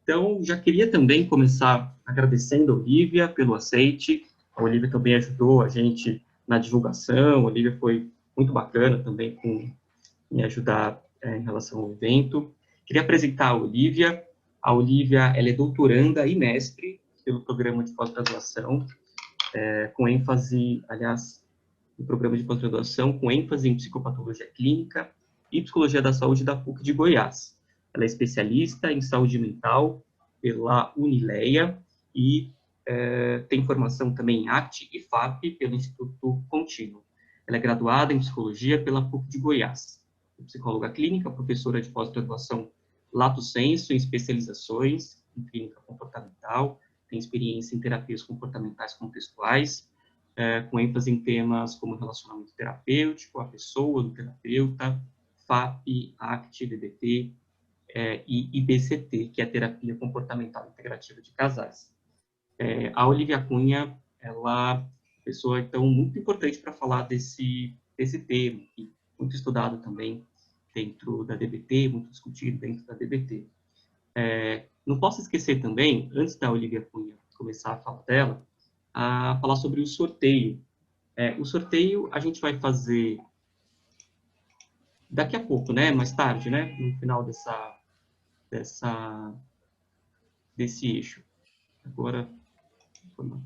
Então, já queria também começar agradecendo a Olivia pelo aceite. A Olivia também ajudou a gente na divulgação. A Olivia foi muito bacana também com me ajudar em relação ao evento. Queria apresentar a Olivia. A Olivia, ela é doutoranda e mestre pelo programa de pós-graduação, com ênfase, aliás, no programa de pós-graduação, com ênfase em psicopatologia clínica e psicologia da saúde da PUC de Goiás. Ela é especialista em saúde mental pela Unileia e tem formação também em ACT e FAP pelo Instituto Contínuo. Ela é graduada em psicologia pela PUC de Goiás. É psicóloga clínica, professora de pós-graduação Lato Sensu, em especializações em clínica comportamental, tem experiência em terapias comportamentais contextuais, com ênfase em temas como relacionamento terapêutico, a pessoa do terapeuta, FAP, ACT, DBT e IBCT, que é a terapia comportamental integrativa de casais. A Olivia Cunha, ela é uma pessoa, então, muito importante para falar desse tema, que é muito estudado também dentro da DBT, muito discutido dentro da DBT. Não posso esquecer também, antes da Olivia Cunha começar a falar dela, a falar sobre o sorteio. O sorteio a gente vai fazer daqui a pouco, né? Mais tarde, né? No final desse eixo. Agora,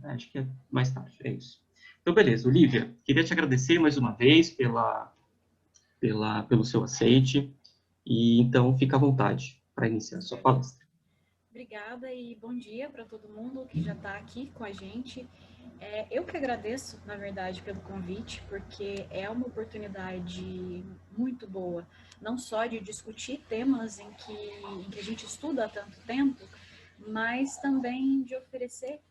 acho que é mais tarde, é isso. Então, beleza. Olivia, queria te agradecer mais uma vez pelo seu aceite. E então, fica à vontade para iniciar a sua palestra. Obrigada e bom dia para todo mundo que já está aqui com a gente. Eu que agradeço, na verdade, pelo convite, porque é uma oportunidade muito boa, não só de discutir temas em que a gente estuda há tanto tempo, mas também de oferecer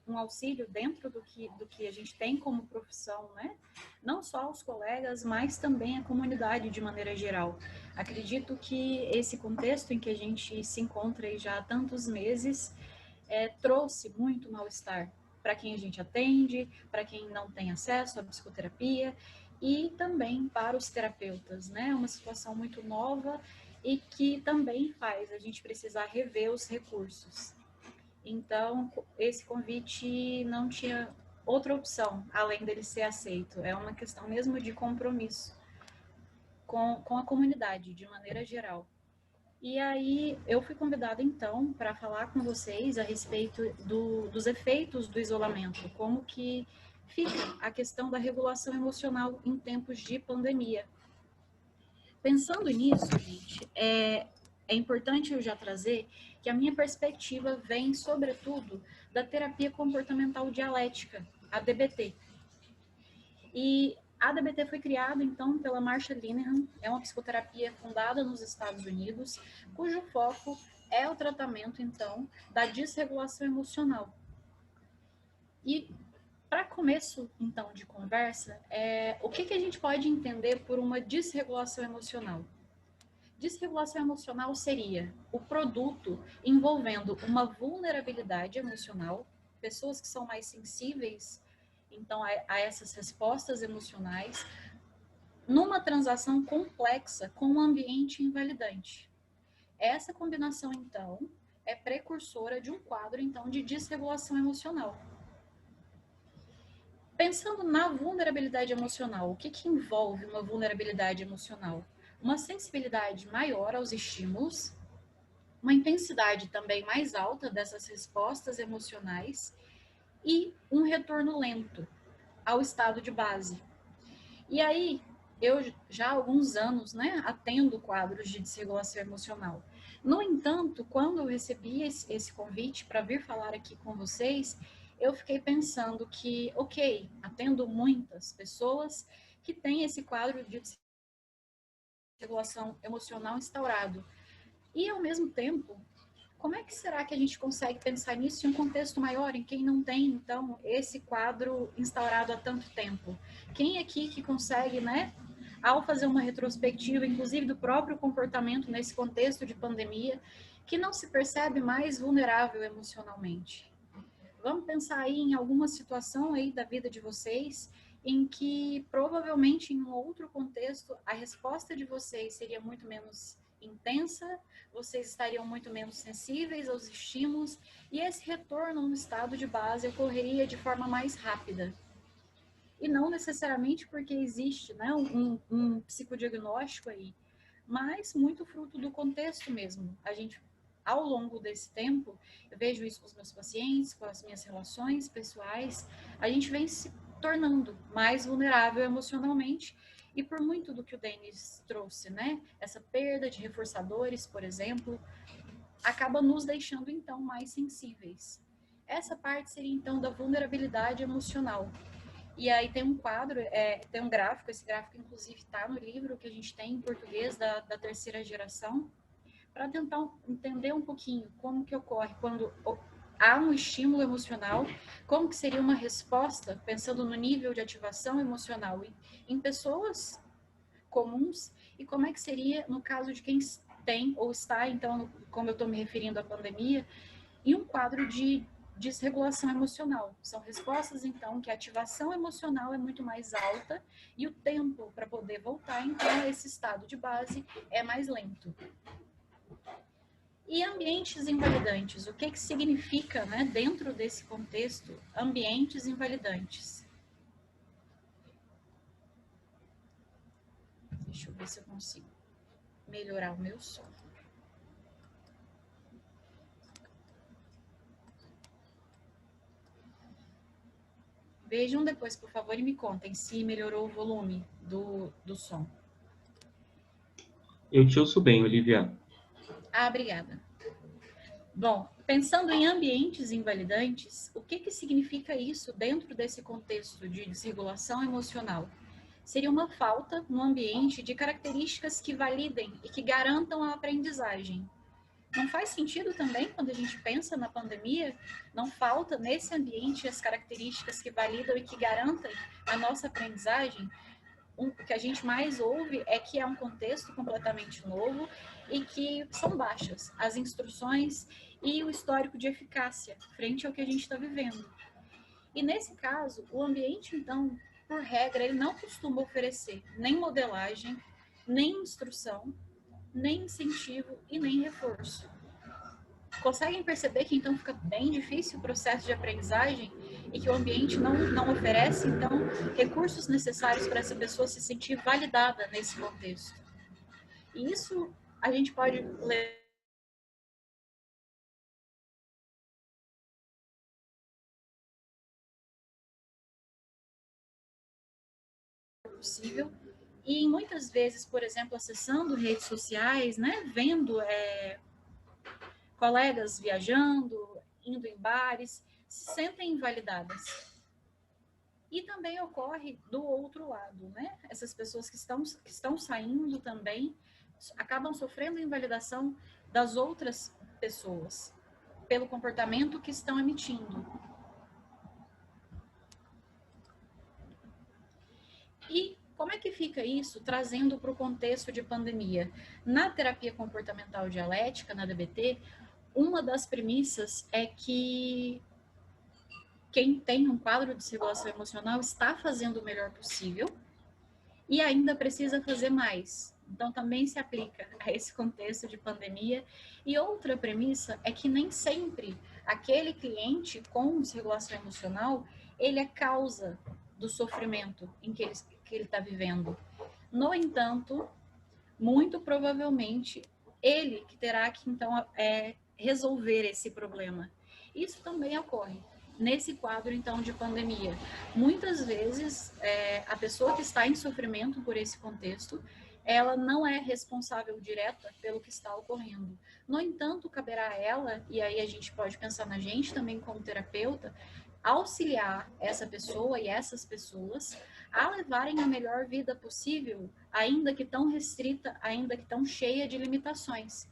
um auxílio dentro do que a gente tem como profissão, né? Não só aos colegas, mas também à comunidade de maneira geral. Acredito que esse contexto em que a gente se encontra aí já há tantos meses trouxe muito mal-estar para quem a gente atende, para quem não tem acesso à psicoterapia e também para os terapeutas, né? É uma situação muito nova e que também faz a gente precisar rever os recursos. Então, esse convite não tinha outra opção, além dele ser aceito. É uma questão mesmo de compromisso com a comunidade, de maneira geral. E aí, eu fui convidada, então, para falar com vocês a respeito dos efeitos do isolamento, como que fica a questão da regulação emocional em tempos de pandemia. Pensando nisso, gente, é importante eu já trazer que a minha perspectiva vem, sobretudo, da terapia comportamental dialética, a DBT. E a DBT foi criada, então, pela Marsha Linehan, é uma psicoterapia fundada nos Estados Unidos, cujo foco é o tratamento, então, da desregulação emocional. E, para começo, então, de conversa, o que a gente pode entender por uma desregulação emocional? Desregulação emocional seria o produto envolvendo uma vulnerabilidade emocional, pessoas que são mais sensíveis, então, a essas respostas emocionais, numa transação complexa com um ambiente invalidante. Essa combinação, então, é precursora de um quadro, então, de desregulação emocional. Pensando na vulnerabilidade emocional, o que envolve uma vulnerabilidade emocional? Uma sensibilidade maior aos estímulos, uma intensidade também mais alta dessas respostas emocionais e um retorno lento ao estado de base. E aí, eu já há alguns anos, né, atendo quadros de desregulação emocional. No entanto, quando eu recebi esse convite para vir falar aqui com vocês, eu fiquei pensando que, ok, atendo muitas pessoas que têm esse quadro de desregulação emocional instaurado. E, ao mesmo tempo, como é que será que a gente consegue pensar nisso em um contexto maior, em quem não tem, então, esse quadro instaurado há tanto tempo? Quem aqui que consegue, né, ao fazer uma retrospectiva, inclusive do próprio comportamento nesse contexto de pandemia, que não se percebe mais vulnerável emocionalmente? Vamos pensar aí em alguma situação aí da vida de vocês em que provavelmente em um outro contexto a resposta de vocês seria muito menos intensa, vocês estariam muito menos sensíveis aos estímulos e esse retorno no estado de base ocorreria de forma mais rápida. E não necessariamente porque existe, né, um psicodiagnóstico aí, mas muito fruto do contexto mesmo. A gente, ao longo desse tempo, eu vejo isso com os meus pacientes, com as minhas relações pessoais, a gente vem se tornando mais vulnerável emocionalmente e por muito do que o Denis trouxe, né? Essa perda de reforçadores, por exemplo, acaba nos deixando então mais sensíveis. Essa parte seria então da vulnerabilidade emocional. E aí tem um quadro, tem um gráfico, esse gráfico inclusive está no livro que a gente tem em português da terceira geração, para tentar entender um pouquinho como que ocorre quando há um estímulo emocional, como que seria uma resposta, pensando no nível de ativação emocional em pessoas comuns, e como é que seria no caso de quem tem ou está, então, como eu estou me referindo à pandemia, em um quadro de desregulação emocional. São respostas, então, que a ativação emocional é muito mais alta e o tempo para poder voltar, então, a esse estado de base é mais lento. E ambientes invalidantes, o que significa, né, dentro desse contexto, ambientes invalidantes? Deixa eu ver se eu consigo melhorar o meu som. Vejam depois, por favor, e me contem se melhorou o volume do som. Eu te ouço bem, Olivia. Ah, obrigada. Bom, pensando em ambientes invalidantes, o que significa isso dentro desse contexto de desregulação emocional? Seria uma falta no ambiente de características que validem e que garantam a aprendizagem. Não faz sentido também, quando a gente pensa na pandemia, não falta nesse ambiente as características que validam e que garantem a nossa aprendizagem? O que a gente mais ouve é que é um contexto completamente novo e que são baixas as instruções e o histórico de eficácia frente ao que a gente está vivendo. E nesse caso, o ambiente, então, por regra, ele não costuma oferecer nem modelagem, nem instrução, nem incentivo e nem reforço. Conseguem perceber que então fica bem difícil o processo de aprendizagem e que o ambiente não oferece, então, recursos necessários para essa pessoa se sentir validada nesse contexto. E isso a gente pode ler possível e muitas vezes, por exemplo, acessando redes sociais, né, vendo colegas viajando, indo em bares, se sentem invalidadas. E também ocorre do outro lado, né? Essas pessoas que estão saindo também acabam sofrendo invalidação das outras pessoas pelo comportamento que estão emitindo. E como é que fica isso trazendo para o contexto de pandemia? Na terapia comportamental dialética, na DBT, uma das premissas é que quem tem um quadro de desregulação emocional está fazendo o melhor possível e ainda precisa fazer mais. Então, também se aplica a esse contexto de pandemia. E outra premissa é que nem sempre aquele cliente com desregulação emocional, ele é causa do sofrimento em que ele está vivendo. No entanto, muito provavelmente, ele que terá que, então, resolver esse problema. Isso também ocorre nesse quadro, então, de pandemia. Muitas vezes, a pessoa que está em sofrimento por esse contexto, ela não é responsável direta pelo que está ocorrendo. No entanto, caberá a ela, e aí a gente pode pensar na gente também como terapeuta, auxiliar essa pessoa e essas pessoas a levarem a melhor vida possível, ainda que tão restrita, ainda que tão cheia de limitações.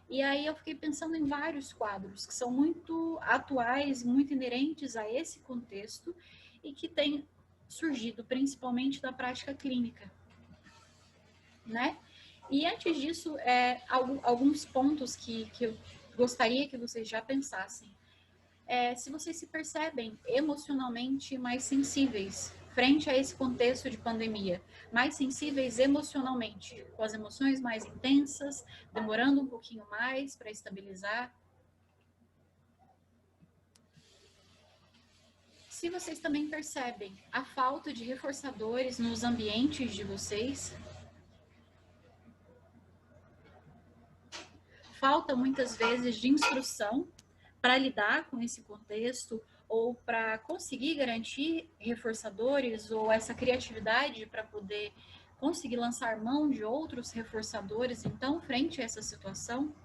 E aí eu fiquei pensando em vários quadros que são muito atuais, muito inerentes a esse contexto e que têm surgido principalmente da prática clínica, né? E antes disso, alguns pontos que eu gostaria que vocês já pensassem. Se vocês se percebem emocionalmente mais sensíveis frente a esse contexto de pandemia, mais sensíveis emocionalmente, com as emoções mais intensas, demorando um pouquinho mais para estabilizar. Se vocês também percebem a falta de reforçadores nos ambientes de vocês, falta muitas vezes de instrução para lidar com esse contexto ou para conseguir garantir reforçadores ou essa criatividade para poder conseguir lançar mão de outros reforçadores, então, frente a essa situação.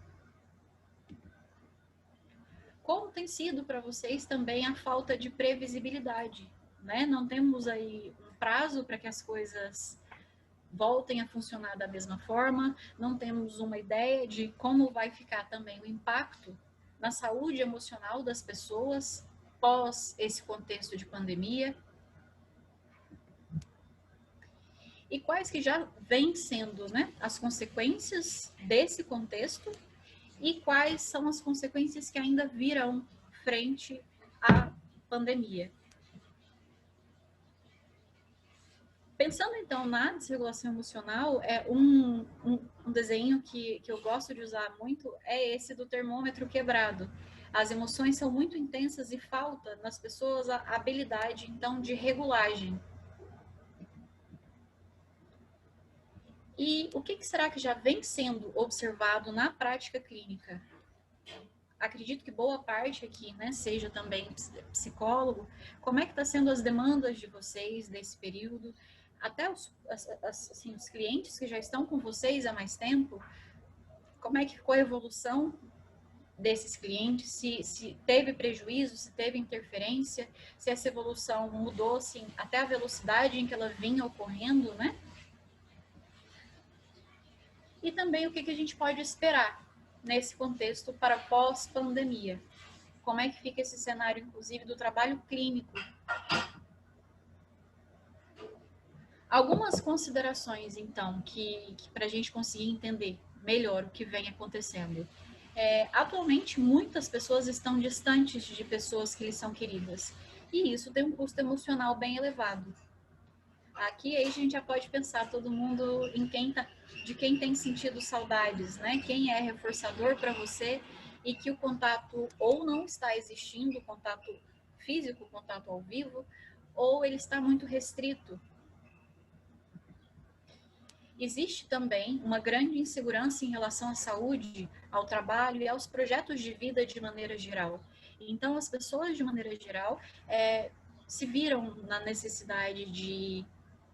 Como tem sido para vocês também a falta de previsibilidade, né? Não temos aí um prazo para que as coisas voltem a funcionar da mesma forma, não temos uma ideia de como vai ficar também o impacto na saúde emocional das pessoas pós esse contexto de pandemia. E quais que já vêm sendo, né, as consequências desse contexto e quais são as consequências que ainda virão frente à pandemia. Pensando então na desregulação emocional, um desenho que eu gosto de usar muito é esse do termômetro quebrado. As emoções são muito intensas e falta nas pessoas a habilidade então de regulagem. E o que será que já vem sendo observado na prática clínica? Acredito que boa parte aqui, né, seja também psicólogo. Como é que está sendo as demandas de vocês nesse período? Até os clientes que já estão com vocês há mais tempo, como é que ficou a evolução desses clientes? Se teve prejuízo, se teve interferência, se essa evolução mudou, assim, até a velocidade em que ela vinha ocorrendo, né? E também o que a gente pode esperar nesse contexto para pós-pandemia. Como é que fica esse cenário, inclusive, do trabalho clínico? Algumas considerações, então, que para a gente conseguir entender melhor o que vem acontecendo. Atualmente, muitas pessoas estão distantes de pessoas que lhes são queridas. E isso tem um custo emocional bem elevado. Aqui aí a gente já pode pensar todo mundo de quem tem sentido saudades, né? Quem é reforçador para você e que o contato ou não está existindo, o contato físico, o contato ao vivo, ou ele está muito restrito. Existe também uma grande insegurança em relação à saúde, ao trabalho e aos projetos de vida de maneira geral. Então, as pessoas, de maneira geral, se viram na necessidade de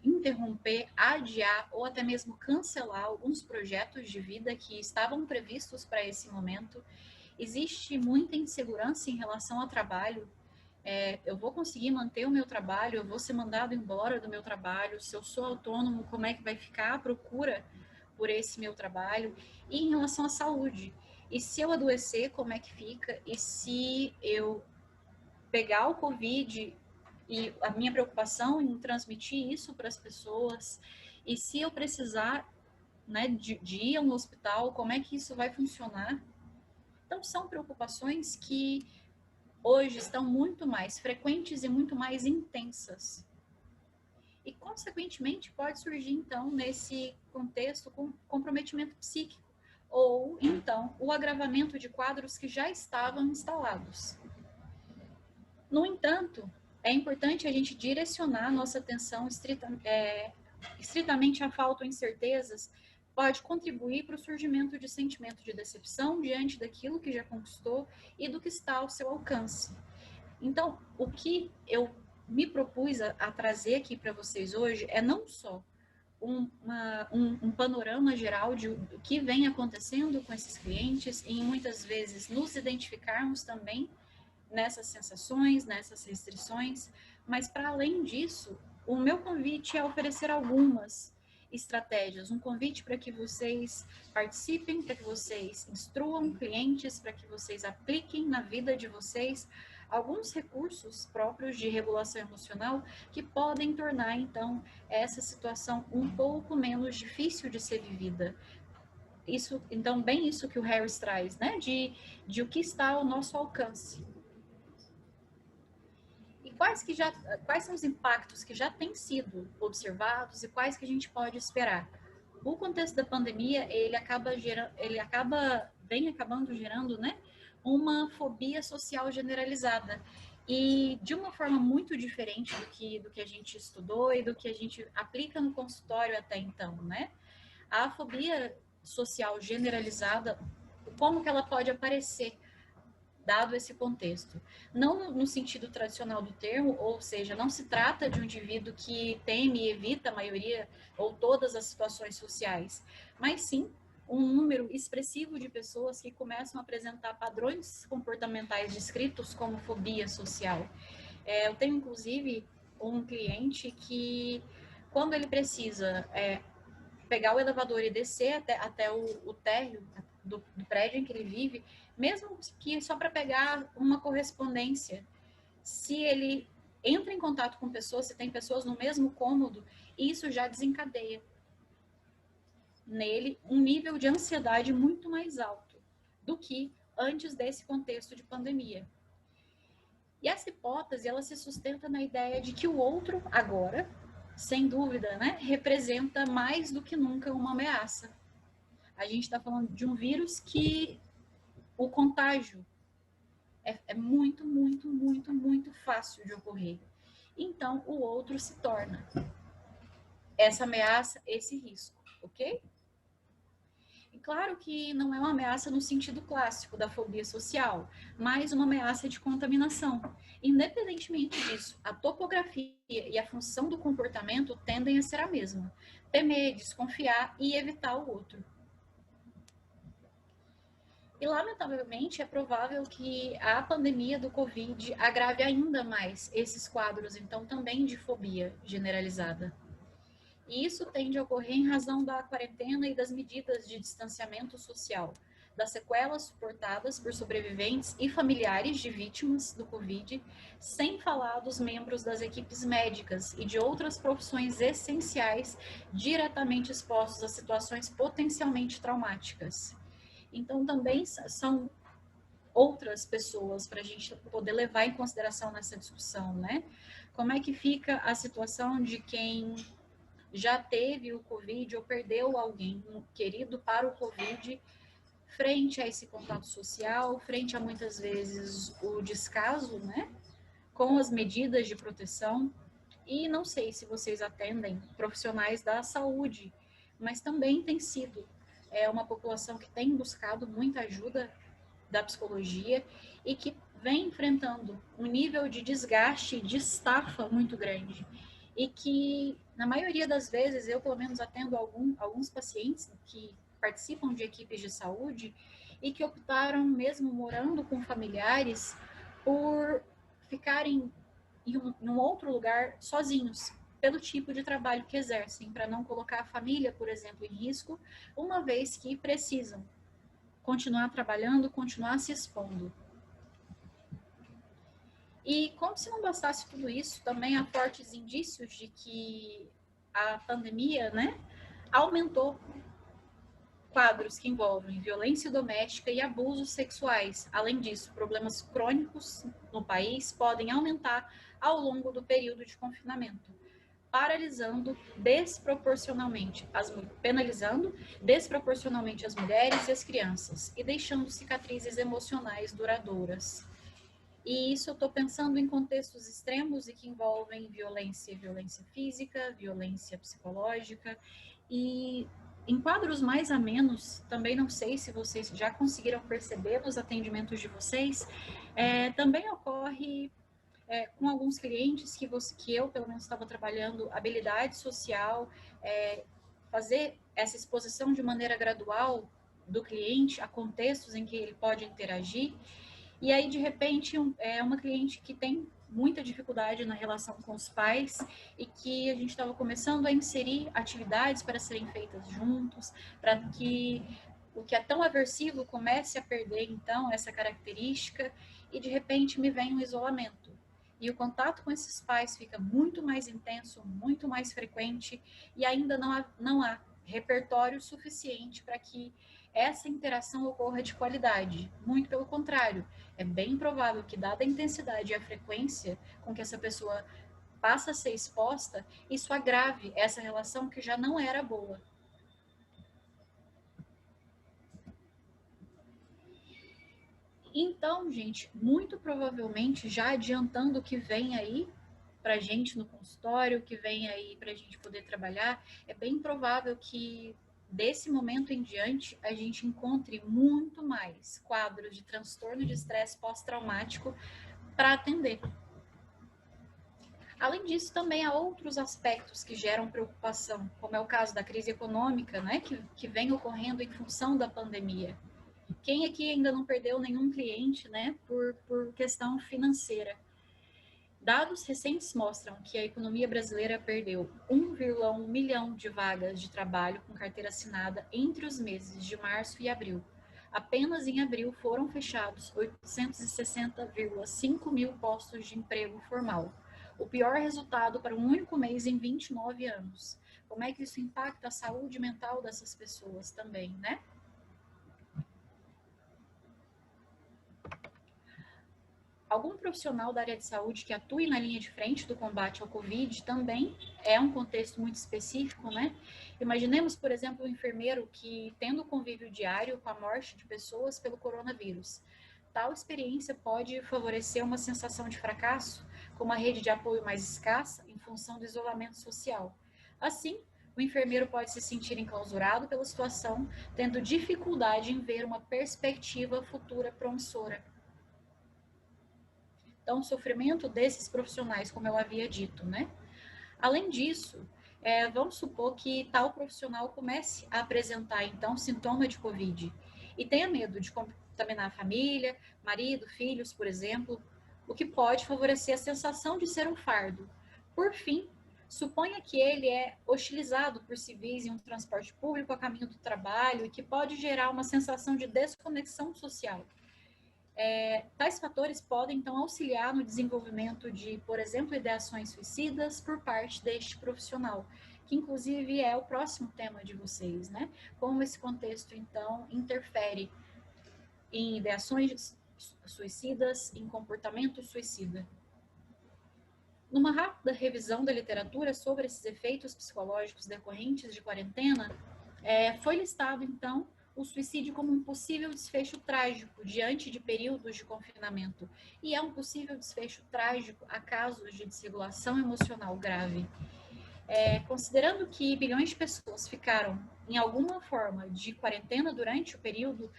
interromper, adiar ou até mesmo cancelar alguns projetos de vida que estavam previstos para esse momento. Existe muita insegurança em relação ao trabalho. Eu vou conseguir manter o meu trabalho, eu vou ser mandado embora do meu trabalho, se eu sou autônomo, como é que vai ficar a procura por esse meu trabalho? E em relação à saúde, e se eu adoecer, como é que fica? E se eu pegar o Covid e a minha preocupação em transmitir isso para as pessoas, e se eu precisar, né, de ir a um hospital, como é que isso vai funcionar? Então, são preocupações que hoje estão muito mais frequentes e muito mais intensas. E, consequentemente, pode surgir, então, nesse contexto, com comprometimento psíquico, ou, então, o agravamento de quadros que já estavam instalados. No entanto, é importante a gente direcionar a nossa atenção estritamente à falta ou incertezas, pode contribuir para o surgimento de sentimento de decepção diante daquilo que já conquistou e do que está ao seu alcance. Então, o que eu me propus a trazer aqui para vocês hoje é não só um panorama geral do que vem acontecendo com esses clientes e muitas vezes nos identificarmos também nessas sensações, nessas restrições, mas para além disso, o meu convite é oferecer algumas estratégias, um convite para que vocês participem, para que vocês instruam clientes, para que vocês apliquem na vida de vocês alguns recursos próprios de regulação emocional que podem tornar, então, essa situação um pouco menos difícil de ser vivida. Isso, então, bem isso que o Harris traz, né? De o que está ao nosso alcance. E quais são os impactos que já têm sido observados e quais que a gente pode esperar. O contexto da pandemia, vem acabando gerando, né, uma fobia social generalizada. E de uma forma muito diferente do que a gente estudou e do que a gente aplica no consultório até então, né? A fobia social generalizada, como que ela pode aparecer, dado esse contexto? Não no sentido tradicional do termo, ou seja, não se trata de um indivíduo que teme e evita a maioria ou todas as situações sociais, mas sim um número expressivo de pessoas que começam a apresentar padrões comportamentais descritos como fobia social. Eu tenho, inclusive, um cliente que, quando ele precisa pegar o elevador e descer até o térreo do prédio em que ele vive, mesmo que só para pegar uma correspondência, se ele entra em contato com pessoas, se tem pessoas no mesmo cômodo, isso já desencadeia nele um nível de ansiedade muito mais alto do que antes desse contexto de pandemia. E essa hipótese, ela se sustenta na ideia de que o outro, agora, sem dúvida, né, representa mais do que nunca uma ameaça. A gente está falando de um vírus que o contágio é muito, muito, muito, muito fácil de ocorrer. Então, o outro se torna essa ameaça, esse risco, ok? E claro que não é uma ameaça no sentido clássico da fobia social, mas uma ameaça de contaminação. Independentemente disso, a topografia e a função do comportamento tendem a ser a mesma: temer, desconfiar e evitar o outro. E, lamentavelmente, é provável que a pandemia do Covid agrave ainda mais esses quadros, então, também de fobia generalizada. E isso tende a ocorrer em razão da quarentena e das medidas de distanciamento social, das sequelas suportadas por sobreviventes e familiares de vítimas do Covid, sem falar dos membros das equipes médicas e de outras profissões essenciais diretamente expostos a situações potencialmente traumáticas. Então, também são outras pessoas para a gente poder levar em consideração nessa discussão, né? Como é que fica a situação de quem já teve o Covid ou perdeu alguém querido para o Covid, frente a esse contato social, frente a muitas vezes o descaso, né, com as medidas de proteção. E não sei se vocês atendem profissionais da saúde, mas também tem sido uma população que tem buscado muita ajuda da psicologia e que vem enfrentando um nível de desgaste, de estafa muito grande. E que, na maioria das vezes, eu pelo menos atendo alguns pacientes que participam de equipes de saúde e que optaram, mesmo morando com familiares, por ficarem em um outro lugar sozinhos, pelo tipo de trabalho que exercem, para não colocar a família, por exemplo, em risco, uma vez que precisam continuar trabalhando, continuar se expondo. E como se não bastasse tudo isso, também há fortes indícios de que a pandemia, né, aumentou quadros que envolvem violência doméstica e abusos sexuais. Além disso, problemas crônicos no país podem aumentar ao longo do período de confinamento, penalizando desproporcionalmente as mulheres e as crianças e deixando cicatrizes emocionais duradouras. E isso eu estou pensando em contextos extremos e que envolvem violência física, violência psicológica e em quadros mais amenos, também não sei se vocês já conseguiram perceber nos atendimentos de vocês, também ocorre com alguns clientes que eu, pelo menos, estava trabalhando habilidade social, fazer essa exposição de maneira gradual do cliente a contextos em que ele pode interagir. E aí, de repente, uma cliente que tem muita dificuldade na relação com os pais e que a gente estava começando a inserir atividades para serem feitas juntos, para que o que é tão aversivo comece a perder, então, essa característica, e de repente me vem um isolamento. E o contato com esses pais fica muito mais intenso, muito mais frequente, e ainda não há repertório suficiente para que essa interação ocorra de qualidade. Muito pelo contrário, é bem provável que, dada a intensidade e a frequência com que essa pessoa passa a ser exposta, isso agrave essa relação que já não era boa. Então, gente, muito provavelmente, já adiantando o que vem aí para a gente no consultório, o que vem aí para a gente poder trabalhar, é bem provável que desse momento em diante a gente encontre muito mais quadros de transtorno de estresse pós-traumático para atender. Além disso, também há outros aspectos que geram preocupação, como é o caso da crise econômica, né, que vem ocorrendo em função da pandemia. Quem aqui ainda não perdeu nenhum cliente, né, por questão financeira? Dados recentes mostram que a economia brasileira perdeu 1,1 milhão de vagas de trabalho com carteira assinada entre os meses de março e abril. Apenas em abril foram fechados 860,5 mil postos de emprego formal. O pior resultado para um único mês em 29 anos. Como é que isso impacta a saúde mental dessas pessoas também, né? Algum profissional da área de saúde que atue na linha de frente do combate ao Covid também é um contexto muito específico, né? Imaginemos, por exemplo, um enfermeiro que, tendo convívio diário com a morte de pessoas pelo coronavírus. Tal experiência pode favorecer uma sensação de fracasso, com uma rede de apoio mais escassa em função do isolamento social. Assim, o enfermeiro pode se sentir enclausurado pela situação, tendo dificuldade em ver uma perspectiva futura promissora. Então, o sofrimento desses profissionais, como eu havia dito, né? Além disso, vamos supor que tal profissional comece a apresentar, então, sintoma de Covid e tenha medo de contaminar a família, marido, filhos, por exemplo, o que pode favorecer a sensação de ser um fardo. Por fim, suponha que ele é hostilizado por civis em um transporte público a caminho do trabalho e que pode gerar uma sensação de desconexão social. Tais fatores podem, então, auxiliar no desenvolvimento de, por exemplo, ideações suicidas por parte deste profissional, que, inclusive, é o próximo tema de vocês, né? Como esse contexto, então, interfere em ideações suicidas, em comportamento suicida. Numa rápida revisão da literatura sobre esses efeitos psicológicos decorrentes de quarentena, foi listado, então, o suicídio como um possível desfecho trágico diante de períodos de confinamento. E é um possível desfecho trágico a casos de desregulação emocional grave. Considerando que bilhões de pessoas ficaram, em alguma forma, de quarentena durante o período,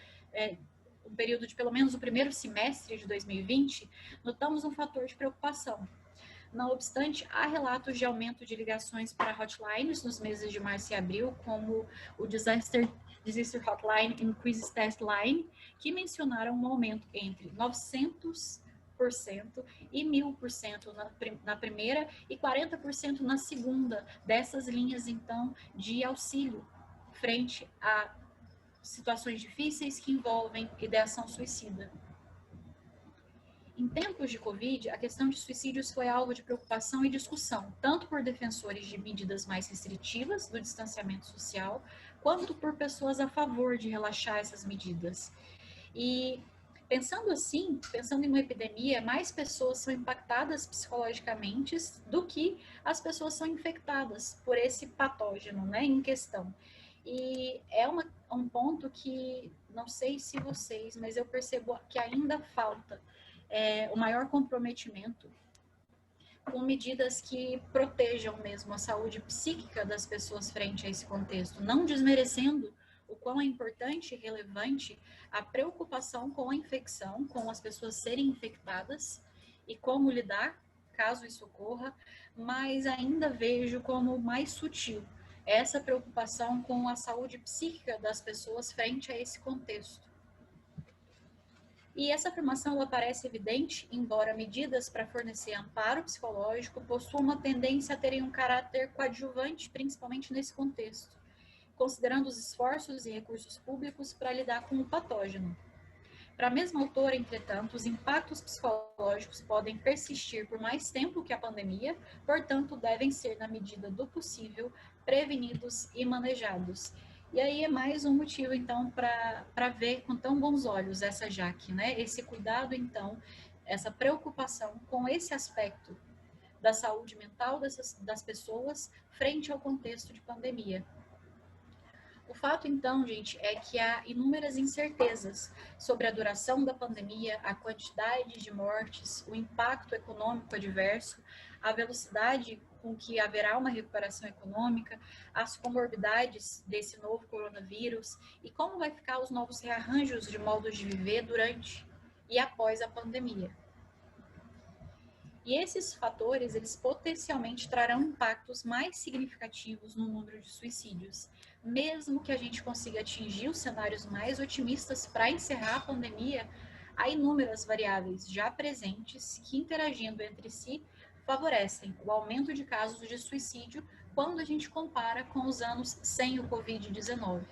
um período de pelo menos o primeiro semestre de 2020, notamos um fator de preocupação. Não obstante, há relatos de aumento de ligações para hotlines nos meses de março e abril, como o Disaster Hotline e Crisis Test Line, que mencionaram um aumento entre 900% e 1000% na primeira e 40% na segunda dessas linhas, então, de auxílio frente a situações difíceis que envolvem ideação suicida. Em tempos de Covid, a questão de suicídios foi alvo de preocupação e discussão, tanto por defensores de medidas mais restritivas do distanciamento social, quanto por pessoas a favor de relaxar essas medidas. E pensando assim, pensando em uma epidemia, mais pessoas são impactadas psicologicamente do que as pessoas são infectadas por esse patógeno, né, em questão. E é um ponto que, não sei se vocês, mas eu percebo que ainda falta o maior comprometimento com medidas que protejam mesmo a saúde psíquica das pessoas frente a esse contexto, não desmerecendo o quão é importante e relevante a preocupação com a infecção, com as pessoas serem infectadas e como lidar caso isso ocorra, mas ainda vejo como mais sutil essa preocupação com a saúde psíquica das pessoas frente a esse contexto. E essa afirmação ela parece evidente, embora medidas para fornecer amparo psicológico possuam uma tendência a terem um caráter coadjuvante, principalmente nesse contexto, considerando os esforços e recursos públicos para lidar com o patógeno. Para a mesma autora, entretanto, os impactos psicológicos podem persistir por mais tempo que a pandemia, portanto, devem ser, na medida do possível, prevenidos e manejados. E aí é mais um motivo, então, para ver com tão bons olhos essa Jaque, né? Esse cuidado, então, essa preocupação com esse aspecto da saúde mental das pessoas frente ao contexto de pandemia. O fato, então, gente, é que há inúmeras incertezas sobre a duração da pandemia, a quantidade de mortes, o impacto econômico adverso, a velocidade com que haverá uma recuperação econômica, as comorbidades desse novo coronavírus e como vai ficar os novos rearranjos de modos de viver durante e após a pandemia. E esses fatores, eles potencialmente trarão impactos mais significativos no número de suicídios, mesmo que a gente consiga atingir os cenários mais otimistas para encerrar a pandemia, há inúmeras variáveis já presentes que, interagindo entre si, favorecem o aumento de casos de suicídio quando a gente compara com os anos sem o Covid-19.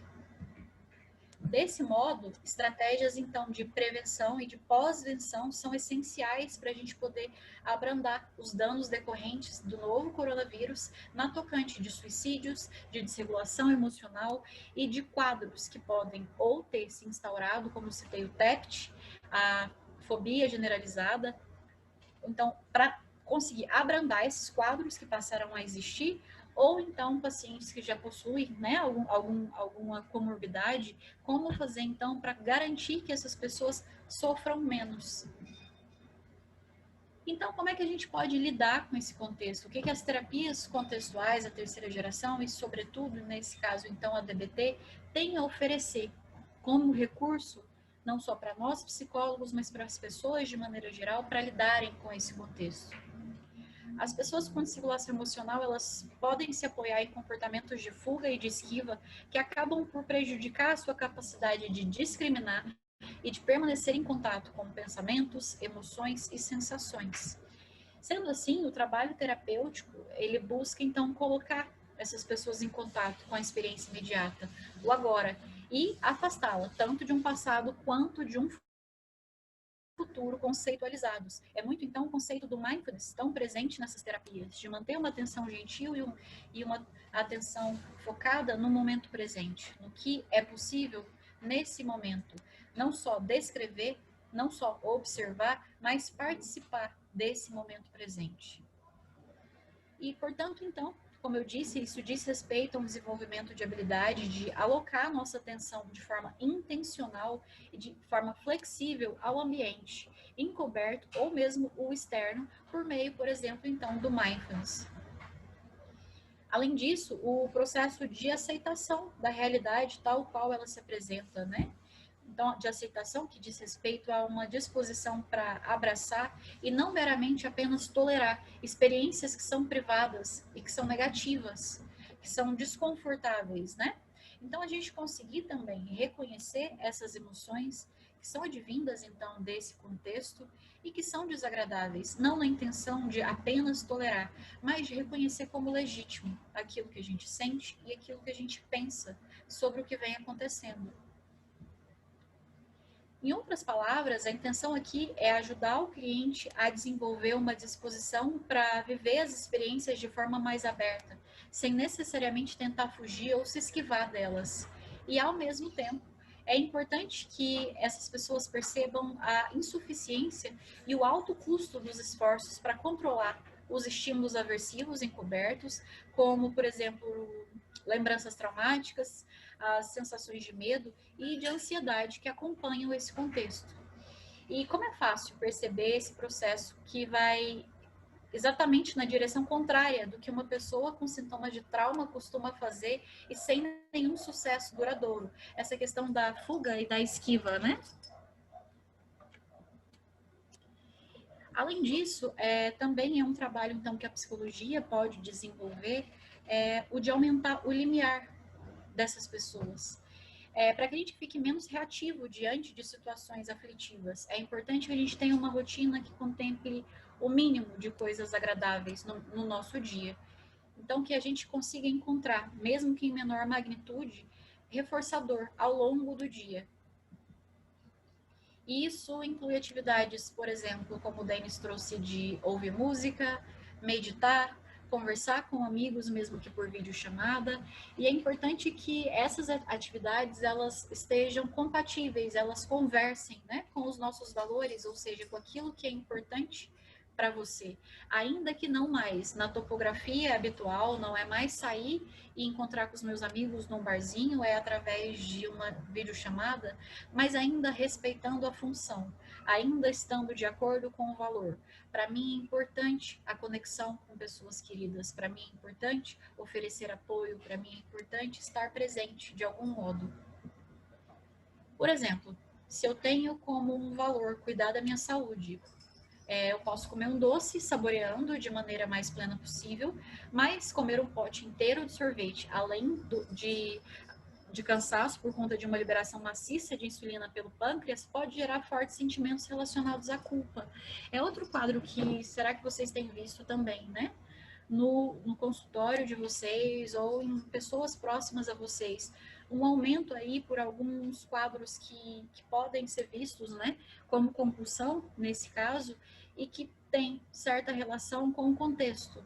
Desse modo, estratégias então de prevenção e de pós-venção são essenciais para a gente poder abrandar os danos decorrentes do novo coronavírus na tocante de suicídios, de desregulação emocional e de quadros que podem ou ter se instaurado, como citei o TEPT, a fobia generalizada. Então, para conseguir abrandar esses quadros que passaram a existir, ou então pacientes que já possuem, né, alguma comorbidade, como fazer então para garantir que essas pessoas sofram menos. Então, como é que a gente pode lidar com esse contexto? O que, que as terapias contextuais, a terceira geração e, sobretudo, nesse caso, então, a DBT, têm a oferecer como recurso, não só para nós psicólogos, mas para as pessoas de maneira geral, para lidarem com esse contexto? As pessoas com desregulação emocional, elas podem se apoiar em comportamentos de fuga e de esquiva que acabam por prejudicar a sua capacidade de discriminar e de permanecer em contato com pensamentos, emoções e sensações. Sendo assim, o trabalho terapêutico, ele busca então colocar essas pessoas em contato com a experiência imediata, o agora, e afastá-la tanto de um passado quanto de um futuro conceitualizados. É muito, então, o conceito do mindfulness tão presente nessas terapias, de manter uma atenção gentil e uma atenção focada no momento presente, no que é possível nesse momento. Não só descrever, não só observar, mas participar desse momento presente. E, portanto, então, como eu disse, isso diz respeito a um desenvolvimento de habilidade de alocar nossa atenção de forma intencional e de forma flexível ao ambiente, encoberto ou mesmo o externo, por meio, por exemplo, então, do mindfulness. Além disso, o processo de aceitação da realidade tal qual ela se apresenta, né? Então, de aceitação, que diz respeito a uma disposição para abraçar e não meramente apenas tolerar experiências que são privadas e que são negativas, que são desconfortáveis, né? Então, a gente conseguir também reconhecer essas emoções que são advindas, então, desse contexto e que são desagradáveis, não na intenção de apenas tolerar, mas de reconhecer como legítimo aquilo que a gente sente e aquilo que a gente pensa sobre o que vem acontecendo. Em outras palavras, a intenção aqui é ajudar o cliente a desenvolver uma disposição para viver as experiências de forma mais aberta, sem necessariamente tentar fugir ou se esquivar delas. E, ao mesmo tempo, é importante que essas pessoas percebam a insuficiência e o alto custo dos esforços para controlar os estímulos aversivos encobertos, como, por exemplo, lembranças traumáticas, as sensações de medo e de ansiedade que acompanham esse contexto. E como é fácil perceber esse processo que vai exatamente na direção contrária do que uma pessoa com sintomas de trauma costuma fazer e sem nenhum sucesso duradouro. Essa questão da fuga e da esquiva, né? Além disso, também é um trabalho então que a psicologia pode desenvolver, o de aumentar o limiar dessas pessoas. Para que a gente fique menos reativo diante de situações aflitivas. É importante que a gente tenha uma rotina que contemple o mínimo de coisas agradáveis no nosso dia. Então, que a gente consiga encontrar, mesmo que em menor magnitude, reforçador ao longo do dia. E isso inclui atividades, por exemplo, como o Denis trouxe, de ouvir música, meditar, conversar com amigos, mesmo que por videochamada, e é importante que essas atividades elas estejam compatíveis, elas conversem, né, com os nossos valores, ou seja, com aquilo que é importante para você, ainda que não mais na topografia habitual, não é mais sair e encontrar com os meus amigos num barzinho, é através de uma videochamada, mas ainda respeitando a função, ainda estando de acordo com o valor. Para mim é importante a conexão com pessoas queridas, para mim é importante oferecer apoio, para mim é importante estar presente de algum modo. Por exemplo, se eu tenho como um valor cuidar da minha saúde, eu posso comer um doce saboreando de maneira mais plena possível, mas comer um pote inteiro de sorvete, além de cansaço por conta de uma liberação maciça de insulina pelo pâncreas, pode gerar fortes sentimentos relacionados à culpa. É outro quadro que será que vocês têm visto também, né? No consultório de vocês ou em pessoas próximas a vocês, um aumento aí por alguns quadros que podem ser vistos, né, como compulsão, nesse caso, e que tem certa relação com o contexto.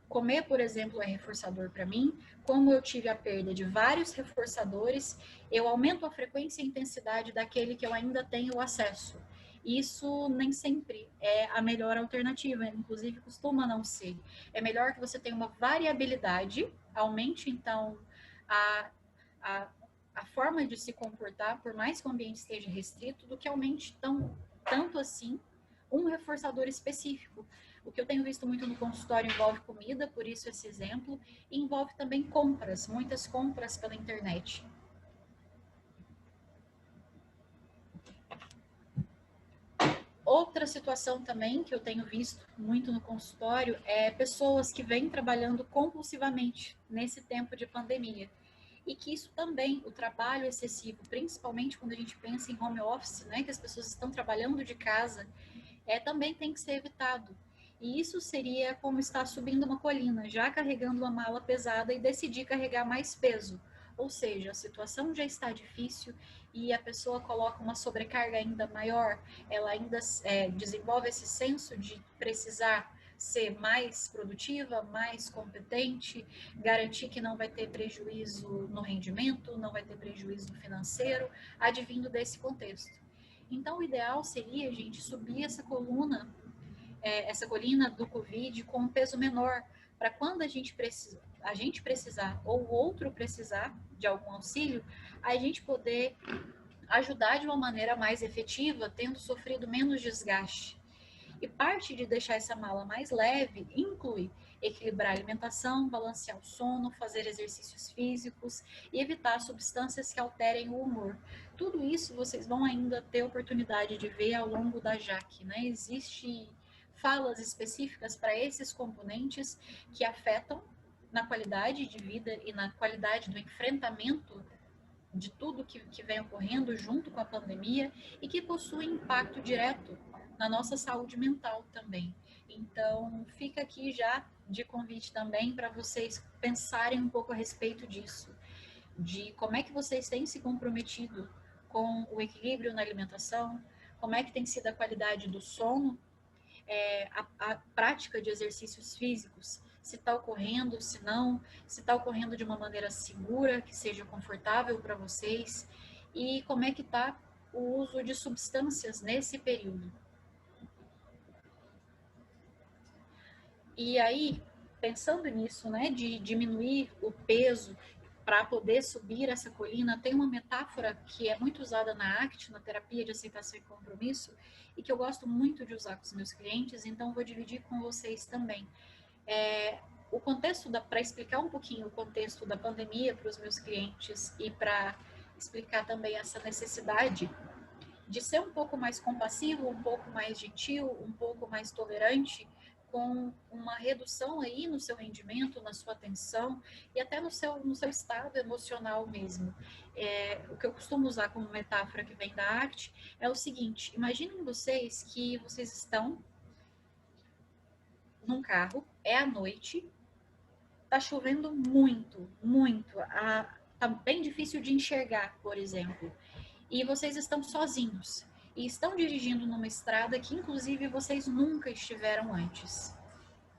Comer, por exemplo, é reforçador para mim. Como eu tive a perda de vários reforçadores, eu aumento a frequência e intensidade daquele que eu ainda tenho acesso. Isso nem sempre é a melhor alternativa, inclusive costuma não ser. É melhor que você tenha uma variabilidade, aumente então a, a, a forma de se comportar, por mais que o ambiente esteja restrito, do que aumente tanto assim um reforçador específico. O que eu tenho visto muito no consultório envolve comida, por isso esse exemplo, e envolve também compras, muitas compras pela internet. Outra situação também que eu tenho visto muito no consultório é pessoas que vêm trabalhando compulsivamente nesse tempo de pandemia. E que isso também, o trabalho excessivo, principalmente quando a gente pensa em home office, né, que as pessoas estão trabalhando de casa, também tem que ser evitado. E isso seria como estar subindo uma colina, já carregando uma mala pesada e decidir carregar mais peso. Ou seja, a situação já está difícil e a pessoa coloca uma sobrecarga ainda maior, ela ainda desenvolve esse senso de precisar ser mais produtiva, mais competente, garantir que não vai ter prejuízo no rendimento, não vai ter prejuízo financeiro, advindo desse contexto. Então, o ideal seria, gente, subir essa colina do Covid com um peso menor, para quando a gente precisar ou o outro precisar de algum auxílio, a gente poder ajudar de uma maneira mais efetiva, tendo sofrido menos desgaste. E parte de deixar essa mala mais leve inclui equilibrar a alimentação, balancear o sono, fazer exercícios físicos e evitar substâncias que alterem o humor. Tudo isso vocês vão ainda ter oportunidade de ver ao longo da JAC, né? Existe falas específicas para esses componentes que afetam na qualidade de vida e na qualidade do enfrentamento de tudo que vem ocorrendo junto com a pandemia e que possui impacto direto na nossa saúde mental também. Então, fica aqui já de convite também para vocês pensarem um pouco a respeito disso, de como é que vocês têm se comprometido com o equilíbrio na alimentação, como é que tem sido a qualidade do sono, a prática de exercícios físicos, se está ocorrendo, se não, se está ocorrendo de uma maneira segura, que seja confortável para vocês, e como é que está o uso de substâncias nesse período. E aí, pensando nisso, né, de diminuir o peso para poder subir essa colina, tem uma metáfora que é muito usada na ACT, na terapia de aceitação e compromisso, e que eu gosto muito de usar com os meus clientes, então vou dividir com vocês também. O contexto, para explicar um pouquinho o contexto da pandemia para os meus clientes e para explicar também essa necessidade de ser um pouco mais compassivo, um pouco mais gentil, um pouco mais tolerante, com uma redução aí no seu rendimento, na sua atenção e até no seu estado emocional mesmo. O que eu costumo usar como metáfora que vem da ACT é o seguinte: imaginem vocês que vocês estão num carro, é à noite, tá chovendo muito, muito, tá bem difícil de enxergar, por exemplo, e vocês estão sozinhos e estão dirigindo numa estrada que inclusive vocês nunca estiveram antes.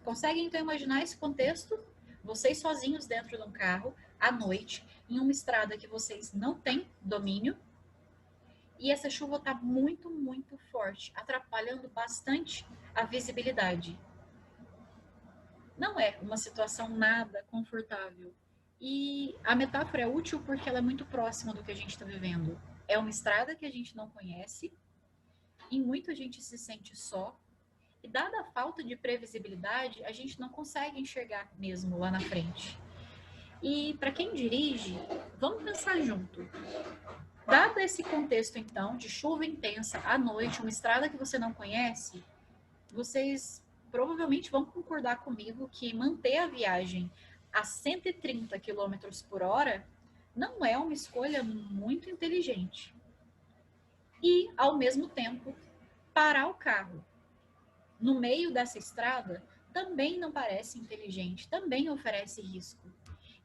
Conseguem então imaginar esse contexto? Vocês sozinhos dentro de um carro, à noite, em uma estrada que vocês não têm domínio, e essa chuva está muito, muito forte, atrapalhando bastante a visibilidade. Não é uma situação nada confortável. E a metáfora é útil porque ela é muito próxima do que a gente está vivendo. É uma estrada que a gente não conhece, e muito a gente se sente só, e dada a falta de previsibilidade, a gente não consegue enxergar mesmo lá na frente. E para quem dirige, vamos pensar junto. Dado esse contexto, então, de chuva intensa à noite, uma estrada que você não conhece, vocês provavelmente vão concordar comigo que manter a viagem a 130 km por hora não é uma escolha muito inteligente. E, ao mesmo tempo, parar o carro no meio dessa estrada também não parece inteligente, também oferece risco.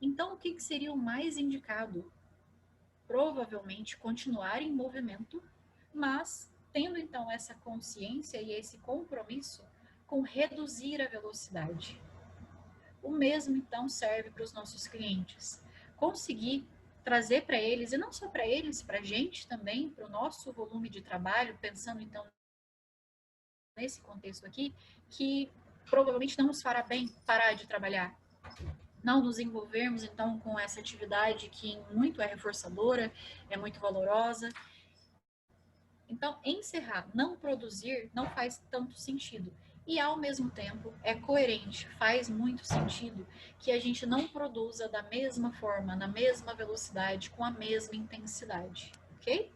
Então, o que seria o mais indicado? Provavelmente continuar em movimento, mas tendo então essa consciência e esse compromisso com reduzir a velocidade. O mesmo então serve para os nossos clientes. Conseguir trazer para eles, e não só para eles, para a gente também, para o nosso volume de trabalho, pensando então nesse contexto aqui, que provavelmente não nos fará bem parar de trabalhar. Não nos envolvermos, então, com essa atividade que muito é reforçadora, é muito valorosa. Então, encerrar, não produzir, não faz tanto sentido. E, ao mesmo tempo, é coerente, faz muito sentido que a gente não produza da mesma forma, na mesma velocidade, com a mesma intensidade, ok?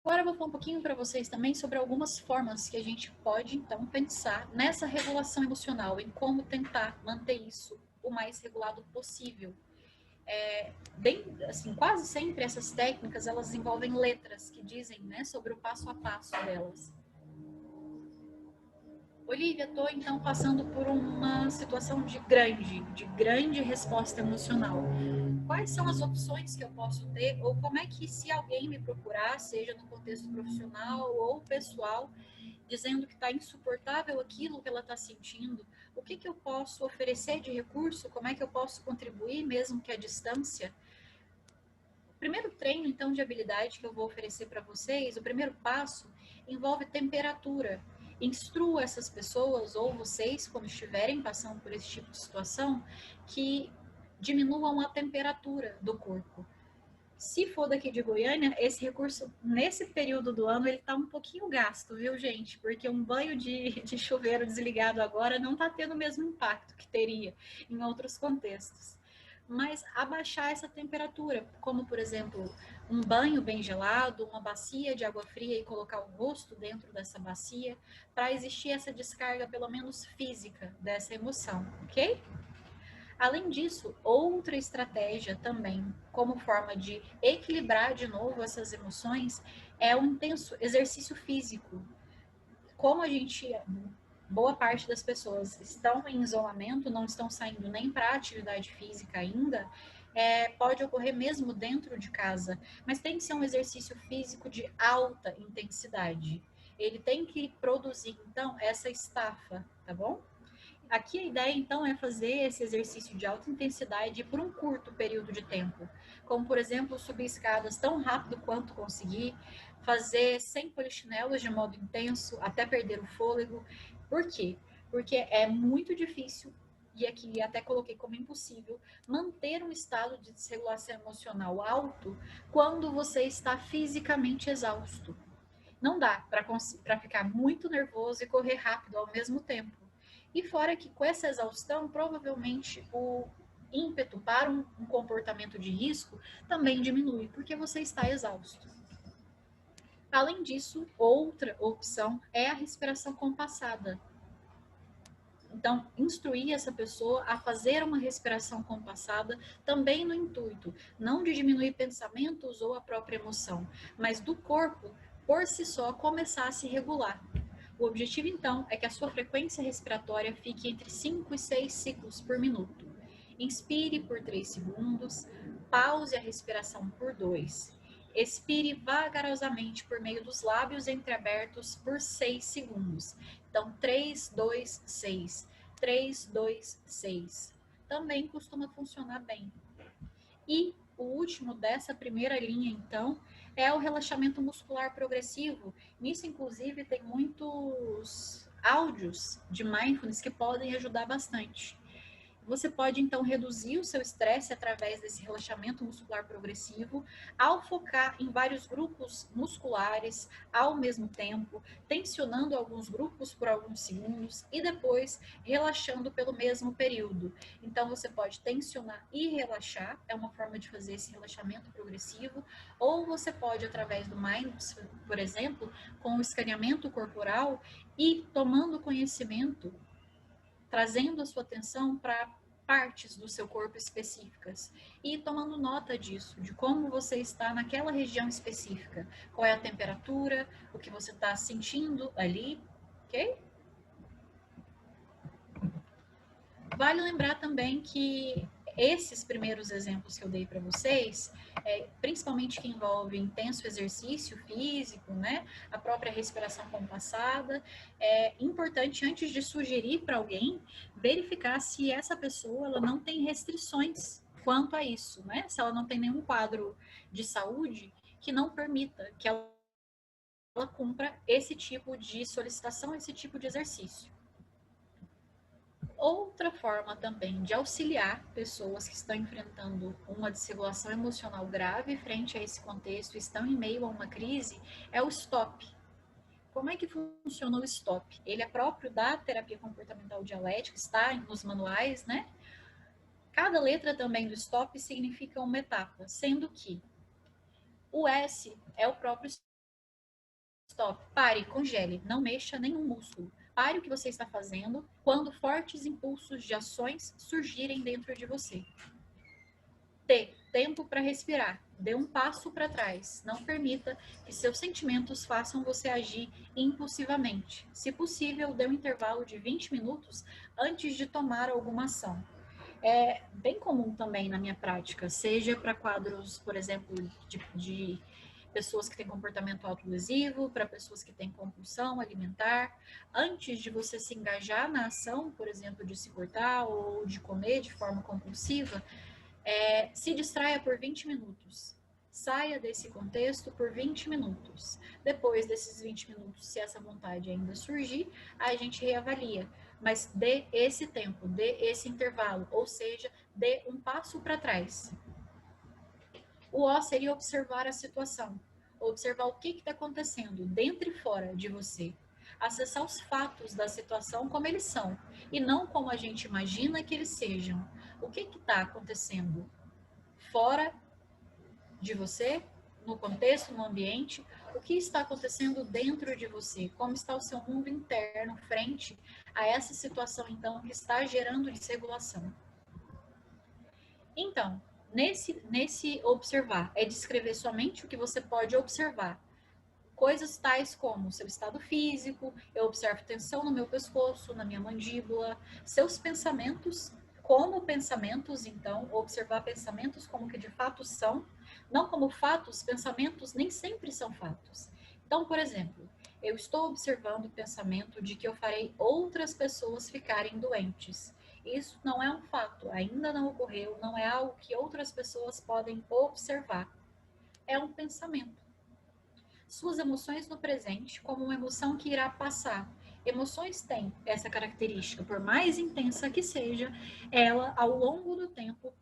Agora eu vou falar um pouquinho para vocês também sobre algumas formas que a gente pode, então, pensar nessa regulação emocional, em como tentar manter isso o mais regulado possível. Bem, assim, quase sempre essas técnicas, elas envolvem letras que dizem, né, sobre o passo a passo delas. Olivia, estou então passando por uma situação de grande resposta emocional. Quais são as opções que eu posso ter, ou como é que, se alguém me procurar, seja no contexto profissional ou pessoal, dizendo que está insuportável aquilo que ela está sentindo, o que eu posso oferecer de recurso, como é que eu posso contribuir, mesmo que à distância? O primeiro treino, então, de habilidade que eu vou oferecer para vocês, o primeiro passo, envolve temperatura. Instrua essas pessoas, ou vocês, quando estiverem passando por esse tipo de situação, que diminuam a temperatura do corpo. Se for daqui de Goiânia, esse recurso, nesse período do ano, ele está um pouquinho gasto, viu, gente? Porque um banho de chuveiro desligado agora não está tendo o mesmo impacto que teria em outros contextos. Mas abaixar essa temperatura, como, por exemplo, um banho bem gelado, uma bacia de água fria e colocar o rosto dentro dessa bacia, para existir essa descarga, pelo menos física, dessa emoção, ok? Além disso, outra estratégia também, como forma de equilibrar de novo essas emoções, é o intenso exercício físico. Como a gente, boa parte das pessoas estão em isolamento, não estão saindo nem para atividade física ainda, pode ocorrer mesmo dentro de casa, mas tem que ser um exercício físico de alta intensidade. Ele tem que produzir, então, essa estafa, tá bom? Aqui a ideia, então, é fazer esse exercício de alta intensidade por um curto período de tempo. Como, por exemplo, subir escadas tão rápido quanto conseguir, fazer 100 polichinelos de modo intenso, até perder o fôlego. Por quê? Porque é muito difícil, e aqui até coloquei como impossível, manter um estado de desregulação emocional alto quando você está fisicamente exausto. Não dá para ficar muito nervoso e correr rápido ao mesmo tempo. E fora que com essa exaustão, provavelmente o ímpeto para um comportamento de risco também diminui, porque você está exausto. Além disso, outra opção é a respiração compassada. Então, instruir essa pessoa a fazer uma respiração compassada, também no intuito, não de diminuir pensamentos ou a própria emoção, mas do corpo, por si só, começar a se regular. O objetivo, então, é que a sua frequência respiratória fique entre 5 e 6 ciclos por minuto. Inspire por 3 segundos, pause a respiração por 2. expire vagarosamente por meio dos lábios entreabertos por 6 segundos. Então, 3, 2, 6. 3, 2, 6. Também costuma funcionar bem. E o último dessa primeira linha, então, é o relaxamento muscular progressivo. Nisso, inclusive, tem muitos áudios de mindfulness que podem ajudar bastante. Você pode, então, reduzir o seu estresse através desse relaxamento muscular progressivo, ao focar em vários grupos musculares ao mesmo tempo, tensionando alguns grupos por alguns segundos e depois relaxando pelo mesmo período. Então, você pode tensionar e relaxar, é uma forma de fazer esse relaxamento progressivo, ou você pode, através do Mindfulness, por exemplo, com o escaneamento corporal e tomando conhecimento, trazendo a sua atenção para partes do seu corpo específicas e tomando nota disso, de como você está naquela região específica, qual é a temperatura, o que você está sentindo ali, ok? Vale lembrar também que esses primeiros exemplos que eu dei para vocês, principalmente que envolve intenso exercício físico, né, a própria respiração compassada, é importante, antes de sugerir para alguém, verificar se essa pessoa ela não tem restrições quanto a isso, né? Se ela não tem nenhum quadro de saúde que não permita que ela cumpra esse tipo de solicitação, esse tipo de exercício. Outra forma também de auxiliar pessoas que estão enfrentando uma desregulação emocional grave frente a esse contexto, estão em meio a uma crise, é o STOP. Como é que funciona o STOP? Ele é próprio da terapia comportamental dialética, está nos manuais, né? Cada letra também do STOP significa uma etapa, sendo que o S é o próprio STOP. Pare, congele, não mexa nenhum músculo. Pare o que você está fazendo quando fortes impulsos de ações surgirem dentro de você. T, tempo para respirar. Dê um passo para trás. Não permita que seus sentimentos façam você agir impulsivamente. Se possível, dê um intervalo de 20 minutos antes de tomar alguma ação. É bem comum também na minha prática, seja para quadros, por exemplo, de pessoas que têm comportamento autolesivo, para pessoas que têm compulsão alimentar. Antes de você se engajar na ação, por exemplo, de se cortar ou de comer de forma compulsiva, se distraia por 20 minutos. Saia desse contexto por 20 minutos. Depois desses 20 minutos, se essa vontade ainda surgir, a gente reavalia. Mas dê esse tempo, dê esse intervalo, ou seja, dê um passo para trás. O O seria observar a situação, observar o que está acontecendo dentro e fora de você, acessar os fatos da situação como eles são e não como a gente imagina que eles sejam. O que está acontecendo fora de você, no contexto, no ambiente, o que está acontecendo dentro de você, como está o seu mundo interno frente a essa situação, então, que está gerando desregulação. Então, nesse observar, é descrever somente o que você pode observar. Coisas tais como seu estado físico, eu observo tensão no meu pescoço, na minha mandíbula, seus pensamentos, como pensamentos, então, observar pensamentos como que de fato são, não como fatos, pensamentos nem sempre são fatos. Então, por exemplo, eu estou observando o pensamento de que eu farei outras pessoas ficarem doentes. Isso não é um fato, ainda não ocorreu, não é algo que outras pessoas podem observar. É um pensamento. Suas emoções no presente como uma emoção que irá passar. Emoções têm essa característica, por mais intensa que seja, ela ao longo do tempo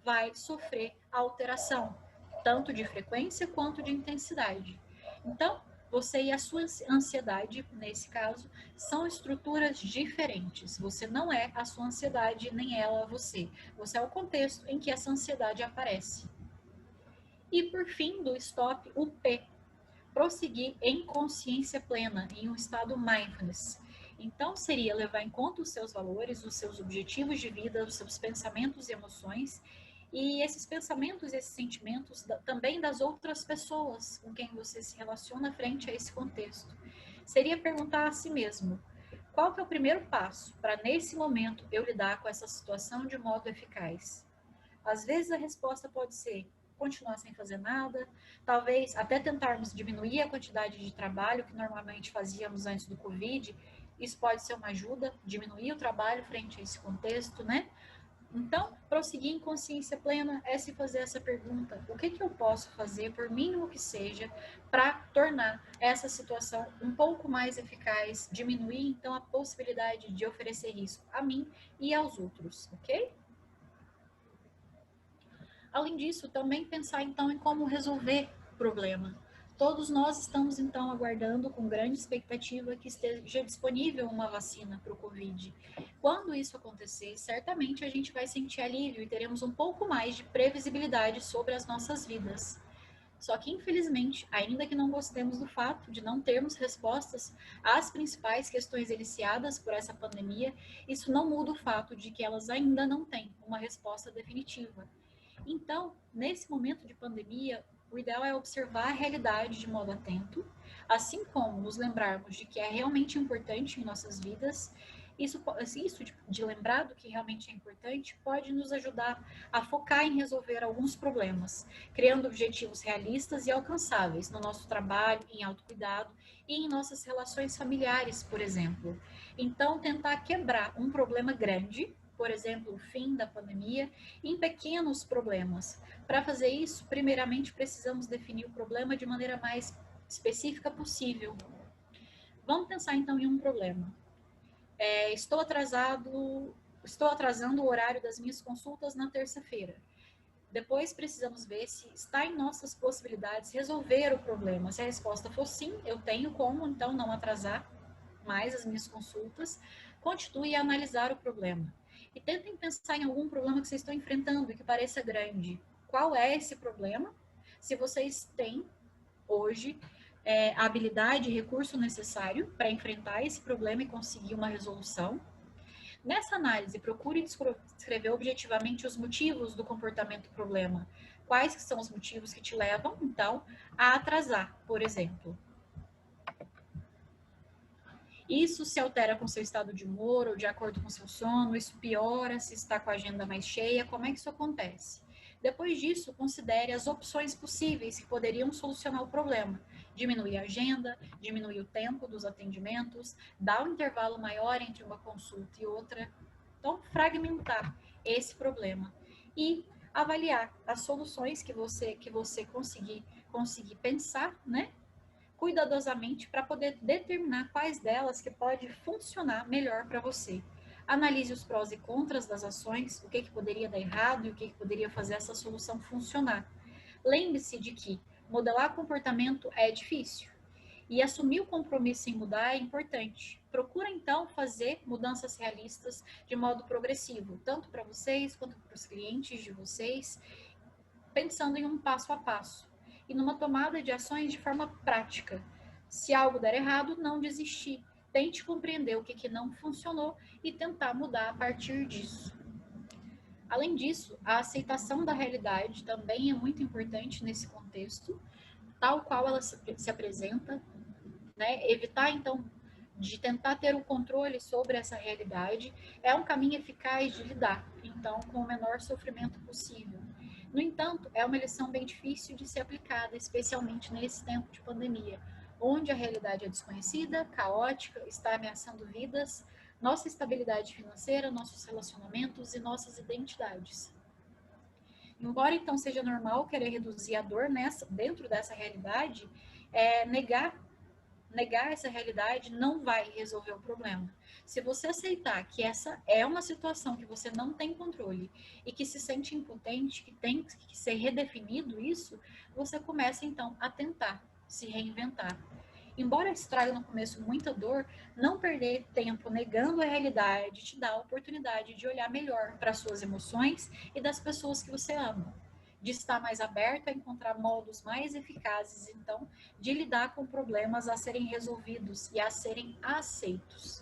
vai sofrer alteração, tanto de frequência quanto de intensidade. Então, você e a sua ansiedade, nesse caso, são estruturas diferentes. Você não é a sua ansiedade, nem ela você. Você é o contexto em que essa ansiedade aparece. E por fim, do stop, o P, prosseguir em consciência plena, em um estado mindfulness. Então, seria levar em conta os seus valores, os seus objetivos de vida, os seus pensamentos e emoções, e esses pensamentos e esses sentimentos também das outras pessoas com quem você se relaciona frente a esse contexto. Seria perguntar a si mesmo, qual que é o primeiro passo para, nesse momento, eu lidar com essa situação de modo eficaz? Às vezes a resposta pode ser continuar sem fazer nada, talvez até tentarmos diminuir a quantidade de trabalho que normalmente fazíamos antes do Covid. Isso pode ser uma ajuda, diminuir o trabalho frente a esse contexto, né? Então, prosseguir em consciência plena é se fazer essa pergunta: o que eu posso fazer, por mínimo que seja, para tornar essa situação um pouco mais eficaz, diminuir então a possibilidade de oferecer risco a mim e aos outros, ok? Além disso, também pensar então em como resolver o problema. Todos nós estamos então aguardando com grande expectativa que esteja disponível uma vacina para o Covid. Quando isso acontecer, certamente a gente vai sentir alívio e teremos um pouco mais de previsibilidade sobre as nossas vidas. Só que, infelizmente, ainda que não gostemos do fato de não termos respostas às principais questões eliciadas por essa pandemia, isso não muda o fato de que elas ainda não têm uma resposta definitiva. Então, nesse momento de pandemia, o ideal é observar a realidade de modo atento, assim como nos lembrarmos de que é realmente importante em nossas vidas. Isso de lembrar do que realmente é importante pode nos ajudar a focar em resolver alguns problemas, criando objetivos realistas e alcançáveis no nosso trabalho, em autocuidado e em nossas relações familiares, por exemplo. Então, tentar quebrar um problema grande, por exemplo, o fim da pandemia, em pequenos problemas. Para fazer isso, primeiramente precisamos definir o problema de maneira mais específica possível. Vamos pensar então em um problema. Estou atrasando o horário das minhas consultas na terça-feira. Depois precisamos ver se está em nossas possibilidades resolver o problema. Se a resposta for sim, eu tenho como então não atrasar mais as minhas consultas. Continue a analisar o problema. E tentem pensar em algum problema que vocês estão enfrentando e que pareça grande. Qual é esse problema? Se vocês têm hoje a habilidade e recurso necessário para enfrentar esse problema e conseguir uma resolução. Nessa análise, procure descrever objetivamente os motivos do comportamento problema. Quais que são os motivos que te levam, então, a atrasar, por exemplo. Isso se altera com seu estado de humor ou de acordo com seu sono, isso piora se está com a agenda mais cheia, como é que isso acontece? Depois disso, considere as opções possíveis que poderiam solucionar o problema. Diminuir a agenda, diminuir o tempo dos atendimentos, dar um intervalo maior entre uma consulta e outra. Então, fragmentar esse problema e avaliar as soluções que você conseguir pensar, né? Cuidadosamente para poder determinar quais delas que pode funcionar melhor para você. Analise os prós e contras das ações, o que poderia dar errado e o que poderia fazer essa solução funcionar. Lembre-se de que modelar comportamento é difícil e assumir o compromisso em mudar é importante. Procura então fazer mudanças realistas de modo progressivo, tanto para vocês quanto para os clientes de vocês, pensando em um passo a passo e numa tomada de ações de forma prática. Se algo der errado, não desistir. Tente compreender o que não funcionou e tentar mudar a partir disso. Além disso, a aceitação da realidade também é muito importante nesse contexto, tal qual ela se apresenta, né? Evitar, então, de tentar ter o controle sobre essa realidade é um caminho eficaz de lidar, então, com o menor sofrimento possível. No entanto, é uma lição bem difícil de ser aplicada, especialmente nesse tempo de pandemia, onde a realidade é desconhecida, caótica, está ameaçando vidas, nossa estabilidade financeira, nossos relacionamentos e nossas identidades. Embora então seja normal querer reduzir a dor dentro dessa realidade, negar essa realidade não vai resolver o problema. Se você aceitar que essa é uma situação que você não tem controle e que se sente impotente, que tem que ser redefinido isso, você começa então a tentar se reinventar. Embora isso traga no começo muita dor, não perder tempo negando a realidade te dá a oportunidade de olhar melhor para suas emoções e das pessoas que você ama, de estar mais aberto a encontrar modos mais eficazes, então, de lidar com problemas a serem resolvidos e a serem aceitos.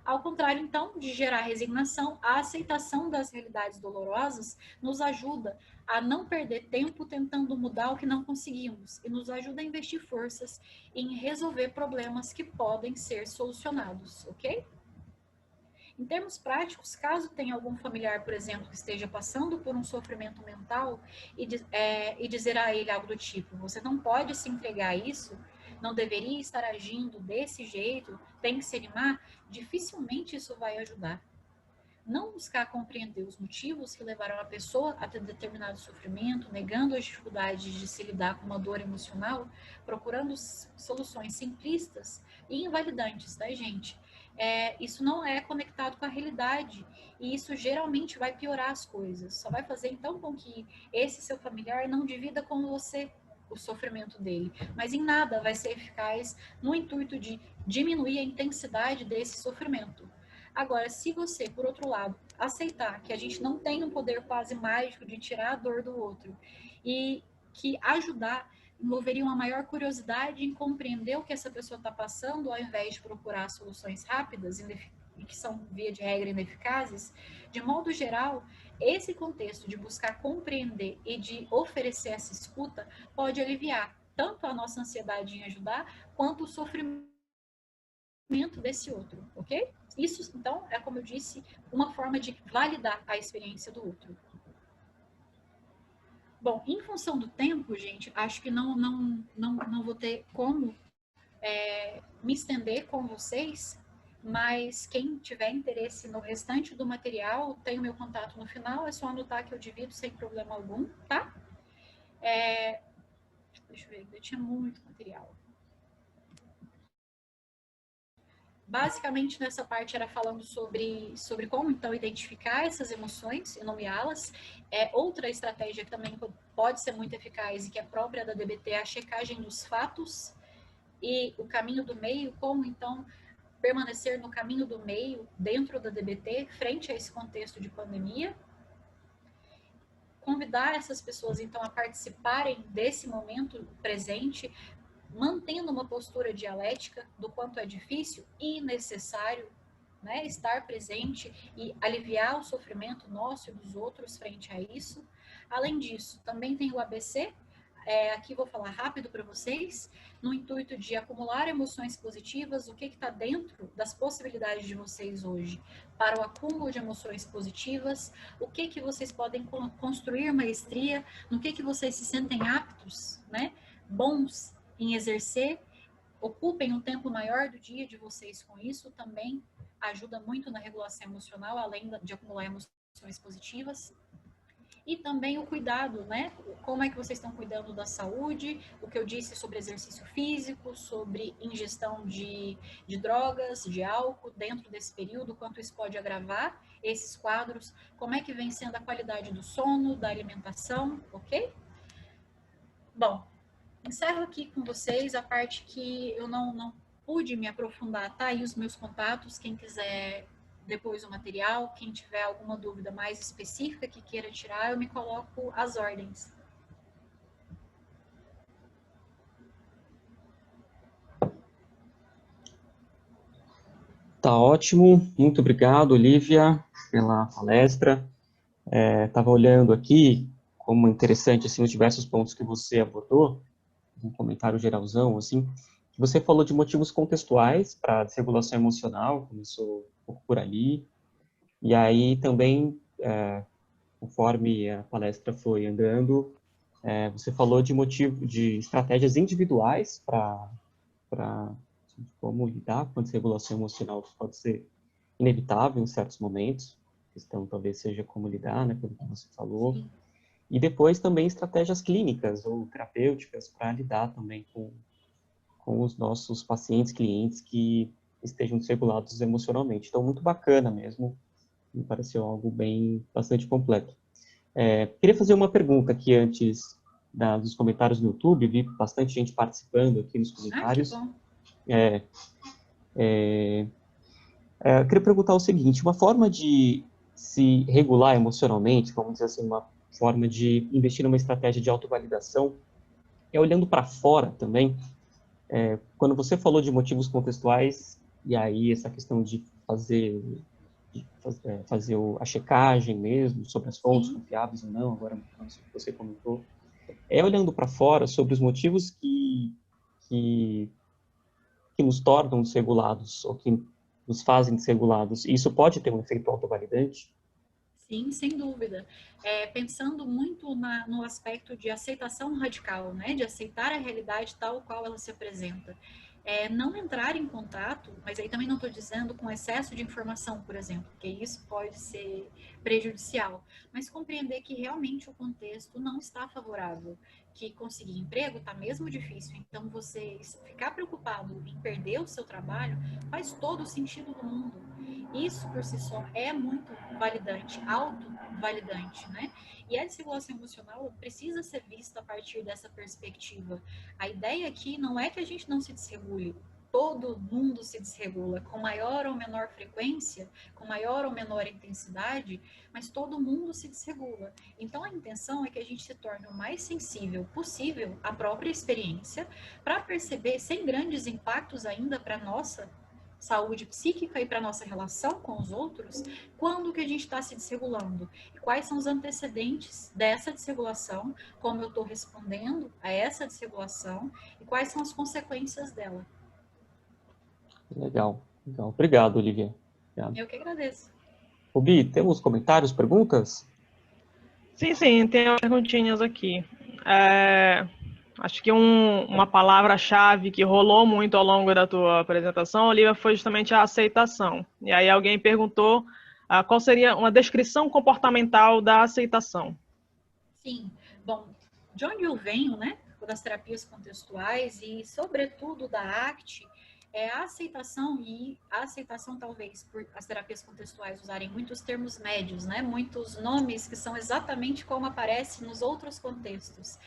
Ao contrário, então, de gerar resignação, a aceitação das realidades dolorosas nos ajuda a não perder tempo tentando mudar o que não conseguimos e nos ajuda a investir forças em resolver problemas que podem ser solucionados, ok? Em termos práticos, caso tenha algum familiar, por exemplo, que esteja passando por um sofrimento mental e dizer a ele algo do tipo, você não pode se entregar a isso, não deveria estar agindo desse jeito, tem que se animar, dificilmente isso vai ajudar. Não buscar compreender os motivos que levaram a pessoa a ter determinado sofrimento, negando as dificuldades de se lidar com uma dor emocional, procurando soluções simplistas e invalidantes, tá, gente? Isso não é conectado com a realidade e isso geralmente vai piorar as coisas. Só vai fazer então com que esse seu familiar não divida com você o sofrimento dele, mas em nada vai ser eficaz no intuito de diminuir a intensidade desse sofrimento. Agora, se você, por outro lado, aceitar que a gente não tem um poder quase mágico de tirar a dor do outro e que ajudar envolveria uma maior curiosidade em compreender o que essa pessoa está passando, ao invés de procurar soluções rápidas e que são, via de regra, ineficazes, de modo geral, esse contexto de buscar compreender e de oferecer essa escuta pode aliviar tanto a nossa ansiedade em ajudar, quanto o sofrimento desse outro, ok? Isso, então, é, como eu disse, uma forma de validar a experiência do outro. Bom, em função do tempo, gente, acho que não vou ter como me estender com vocês, mas quem tiver interesse no restante do material, tem o meu contato no final, é só anotar que eu divido sem problema algum, tá? Deixa eu ver, ainda tinha muito material. Basicamente, nessa parte era falando sobre como, então, identificar essas emoções e nomeá-las. Outra estratégia que também pode ser muito eficaz e que é própria da DBT é a checagem dos fatos e o caminho do meio, como, então, permanecer no caminho do meio dentro da DBT, frente a esse contexto de pandemia. Convidar essas pessoas, então, a participarem desse momento presente, mantendo uma postura dialética do quanto é difícil e necessário, né, estar presente e aliviar o sofrimento nosso e dos outros frente a isso. Além disso, também tem o ABC, aqui vou falar rápido para vocês, no intuito de acumular emoções positivas, o que está dentro das possibilidades de vocês hoje para o acúmulo de emoções positivas, o que vocês podem construir maestria, no que vocês se sentem aptos, né, bons em exercer, ocupem um tempo maior do dia de vocês com isso, também ajuda muito na regulação emocional, além de acumular emoções positivas. E também o cuidado, né? Como é que vocês estão cuidando da saúde, o que eu disse sobre exercício físico, sobre ingestão de drogas, de álcool dentro desse período, quanto isso pode agravar esses quadros, como é que vem sendo a qualidade do sono, da alimentação, ok? Bom, encerro aqui com vocês a parte que eu não pude me aprofundar, tá aí os meus contatos, quem quiser depois o material, quem tiver alguma dúvida mais específica que queira tirar, eu me coloco às ordens. Tá ótimo, muito obrigado, Olivia, pela palestra. Estava olhando aqui, como interessante, assim, os diversos pontos que você abordou, um comentário geralzão, assim, você falou de motivos contextuais para a desregulação emocional, começou um pouco por ali, e aí também, conforme a palestra foi andando, você falou de estratégias individuais para como lidar com a desregulação emocional, que pode ser inevitável em certos momentos, a questão talvez seja como lidar, né, pelo que você falou, Sim. e depois também estratégias clínicas ou terapêuticas para lidar também com os nossos pacientes, clientes que estejam desregulados emocionalmente. Então, muito bacana mesmo, me pareceu algo bastante completo. Queria fazer uma pergunta aqui antes dos comentários no YouTube, vi bastante gente participando aqui nos comentários. Que bom. Eu queria perguntar o seguinte, uma forma de se regular emocionalmente, vamos dizer assim, uma forma de investir numa estratégia de autovalidação, é olhando para fora também. Quando você falou de motivos contextuais, e aí essa questão de fazer a checagem mesmo, sobre as fontes confiáveis ou não, agora que você comentou, olhando para fora sobre os motivos que nos tornam desregulados, ou que nos fazem desregulados. Isso pode ter um efeito autovalidante? Sim, sem dúvida. Pensando muito no aspecto de aceitação radical, né? De aceitar a realidade tal qual ela se apresenta. Não entrar em contato, mas aí também não estou dizendo com excesso de informação, por exemplo, porque isso pode ser prejudicial, mas compreender que realmente o contexto não está favorável, que conseguir emprego está mesmo difícil, então você ficar preocupado em perder o seu trabalho faz todo o sentido do mundo. Isso por si só é muito validante, autovalidante, né? E a desregulação emocional precisa ser vista a partir dessa perspectiva. A ideia aqui não é que a gente não se desregule. Todo mundo se desregula, com maior ou menor frequência, com maior ou menor intensidade, mas todo mundo se desregula. Então a intenção é que a gente se torne o mais sensível possível à própria experiência, para perceber, sem grandes impactos ainda para nossa saúde psíquica e para nossa relação com os outros, quando que a gente está se desregulando? E quais são os antecedentes dessa desregulação? Como eu estou respondendo a essa desregulação? E quais são as consequências dela? Legal, legal. Obrigado, Olivia. Obrigado. Eu que agradeço. Obi, temos comentários, perguntas? Sim, tem umas perguntinhas aqui. Acho que uma palavra-chave que rolou muito ao longo da tua apresentação, Olivia, foi justamente a aceitação. E aí alguém perguntou qual seria uma descrição comportamental da aceitação. Sim, bom, de onde eu venho, né, das terapias contextuais e, sobretudo, da ACT, a aceitação, e a aceitação talvez por as terapias contextuais usarem muitos termos médios, né, muitos nomes que são exatamente como aparece nos outros contextos.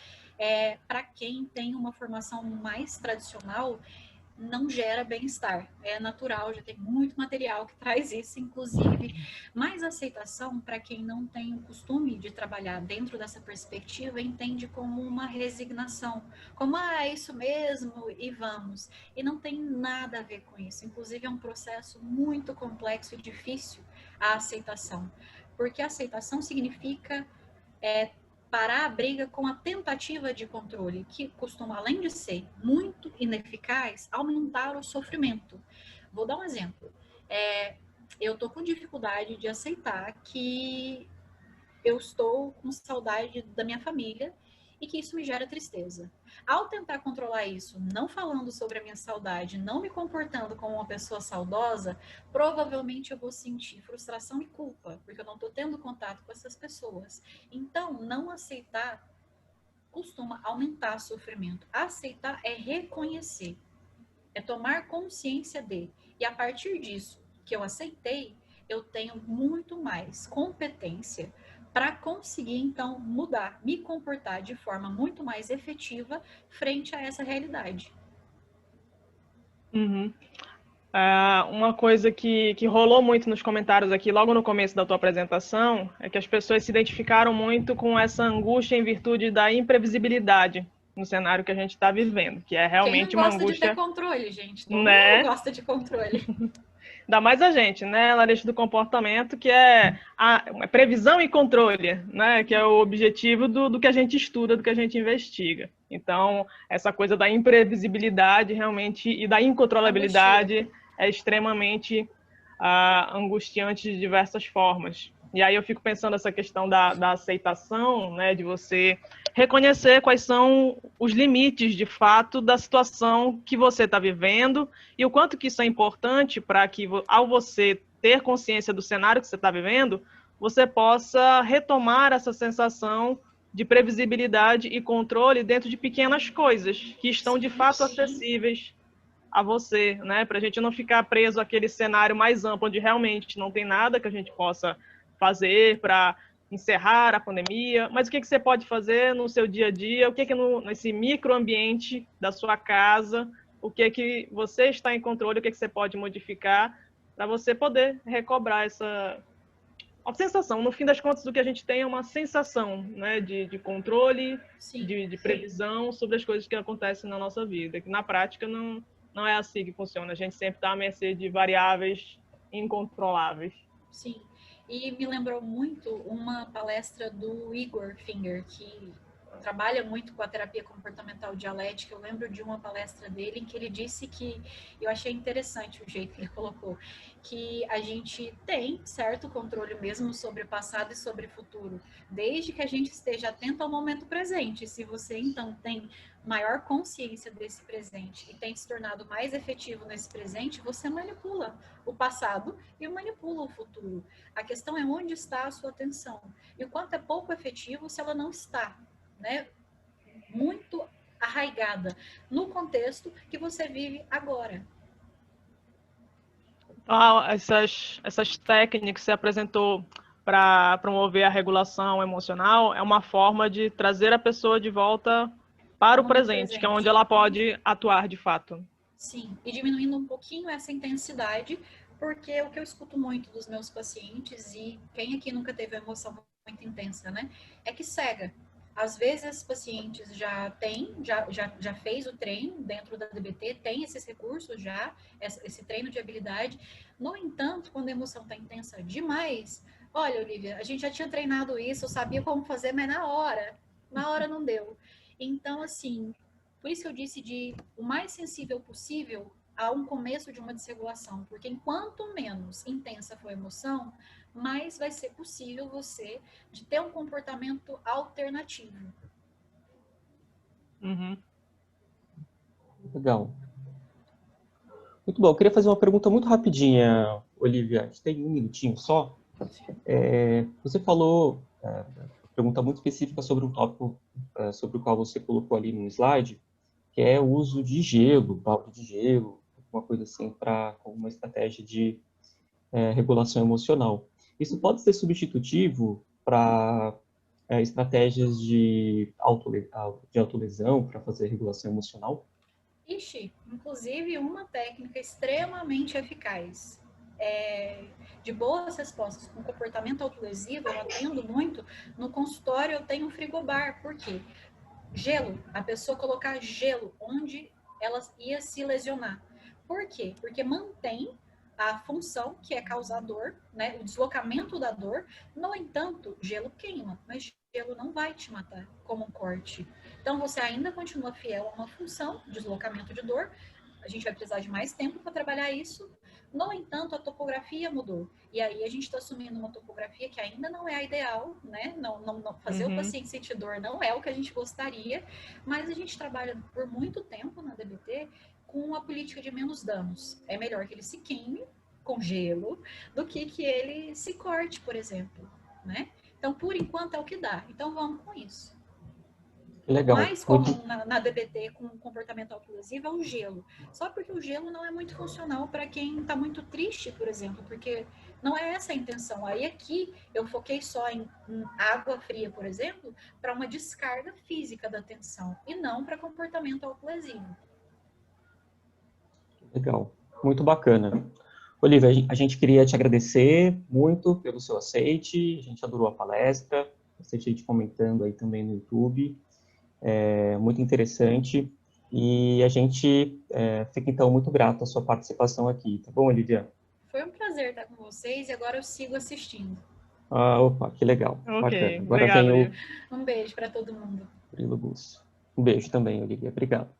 Para quem tem uma formação mais tradicional, não gera bem-estar. É natural, já tem muito material que traz isso, inclusive. Mas a aceitação, para quem não tem o costume de trabalhar dentro dessa perspectiva, entende como uma resignação. Como, é isso mesmo, e vamos. E não tem nada a ver com isso. Inclusive, é um processo muito complexo e difícil a aceitação. Porque a aceitação significa parar a briga com a tentativa de controle, que costuma, além de ser muito ineficaz, aumentar o sofrimento. Vou dar um exemplo. Eu estou com dificuldade de aceitar que eu estou com saudade da minha família e que isso me gera tristeza. Ao tentar controlar isso, não falando sobre a minha saudade, não me comportando como uma pessoa saudosa, provavelmente eu vou sentir frustração e culpa, porque eu não estou tendo contato com essas pessoas. Então, não aceitar costuma aumentar o sofrimento. Aceitar é reconhecer, é tomar consciência de. E a partir disso, que eu aceitei, eu tenho muito mais competência para conseguir, então, mudar, me comportar de forma muito mais efetiva frente a essa realidade. Uhum. Uma coisa que rolou muito nos comentários aqui, logo no começo da tua apresentação, é que as pessoas se identificaram muito com essa angústia em virtude da imprevisibilidade no cenário que a gente está vivendo, que é realmente uma angústia... Quem não gosta de ter controle, gente? Todo né? mundo gosta de controle. Ainda mais a gente, né? Analista do comportamento, que é a previsão e controle, né? Que é o objetivo do que a gente estuda, do que a gente investiga. Então, essa coisa da imprevisibilidade realmente e da incontrolabilidade é extremamente angustiante de diversas formas. E aí eu fico pensando essa questão da aceitação, né? De você reconhecer quais são os limites, de fato, da situação que você está vivendo e o quanto que isso é importante para que, ao você ter consciência do cenário que você está vivendo, você possa retomar essa sensação de previsibilidade e controle dentro de pequenas coisas que estão, de fato, acessíveis a você, né? Para a gente não ficar preso àquele cenário mais amplo, onde realmente não tem nada que a gente possa fazer para encerrar a pandemia, mas o que você pode fazer no seu dia a dia, o que nesse microambiente da sua casa, o que você está em controle, o que você pode modificar para você poder recobrar essa sensação. No fim das contas, o que a gente tem é uma sensação, né, de controle, de previsão sobre as coisas que acontecem na nossa vida, que na prática não é assim que funciona. A gente sempre está à mercê de variáveis incontroláveis. Sim. E me lembrou muito uma palestra do Igor Finger, que trabalha muito com a terapia comportamental dialética. Eu lembro de uma palestra dele em que ele disse que, eu achei interessante o jeito que ele colocou, que a gente tem certo controle mesmo sobre o passado e sobre o futuro, desde que a gente esteja atento ao momento presente. Se você, então, tem maior consciência desse presente e tem se tornado mais efetivo nesse presente, você manipula o passado e manipula o futuro. A questão é onde está a sua atenção e o quanto é pouco efetivo se ela não está, né, muito arraigada no contexto que você vive agora. Essas técnicas que você apresentou para promover a regulação emocional é uma forma de trazer a pessoa de volta para o presente, que é onde ela pode atuar de fato. Sim, e diminuindo um pouquinho essa intensidade, porque o que eu escuto muito dos meus pacientes, e quem aqui nunca teve uma emoção muito intensa, né, é que cega. Às vezes, os pacientes já fez o treino dentro da DBT, tem esses recursos já, esse treino de habilidade. No entanto, quando a emoção está intensa demais, olha, Olivia, a gente já tinha treinado isso, eu sabia como fazer, mas na hora não deu. Então, assim, por isso que eu disse de o mais sensível possível a um começo de uma desregulação, porque enquanto menos intensa for a emoção, mais vai ser possível você de ter um comportamento alternativo. Uhum. Legal. Muito bom. Eu queria fazer uma pergunta muito rapidinha, Olivia. A gente tem um minutinho só. Você falou, pergunta muito específica sobre um tópico sobre o qual você colocou ali no slide, que é o uso de gelo, balde de gelo, alguma coisa assim, para uma estratégia de regulação emocional. Isso pode ser substitutivo para estratégias de autolesão, para fazer regulação emocional? Ixi, inclusive uma técnica extremamente eficaz. De boas respostas com comportamento autolesivo, eu atendo muito. No consultório eu tenho um frigobar, por quê? Gelo, a pessoa colocar gelo onde ela ia se lesionar. Por quê? Porque mantém a função que é causar dor, né? O deslocamento da dor. No entanto, gelo queima, mas gelo não vai te matar como um corte. Então você ainda continua fiel a uma função, deslocamento de dor. A gente vai precisar de mais tempo para trabalhar isso. No entanto, a topografia mudou. E aí a gente está assumindo uma topografia que ainda não é a ideal, né? Não fazer o paciente sentir dor não é o que a gente gostaria, mas a gente trabalha por muito tempo na DBT com a política de menos danos. É melhor que ele se queime com gelo do que ele se corte, por exemplo, né? Então, por enquanto é o que dá. Então, vamos com isso. Legal. O mais comum na DBT com comportamento autolesivo é o gelo. Só porque o gelo não é muito funcional para quem está muito triste, por exemplo, porque não é essa a intenção. Aí aqui eu foquei só em água fria, por exemplo, para uma descarga física da tensão e não para comportamento autolesivo. Legal, muito bacana. Olivia, a gente queria te agradecer muito pelo seu aceite, a gente adorou a palestra, bastante gente comentando aí também no YouTube, muito interessante, e a gente fica então muito grato à sua participação aqui, tá bom, Olivia? Foi um prazer estar com vocês e agora eu sigo assistindo. Ah, opa, que legal, Ok, bacana. Agora obrigada, vem o Um beijo para todo mundo. Grilo Bus. Um beijo também, Olivia, obrigado.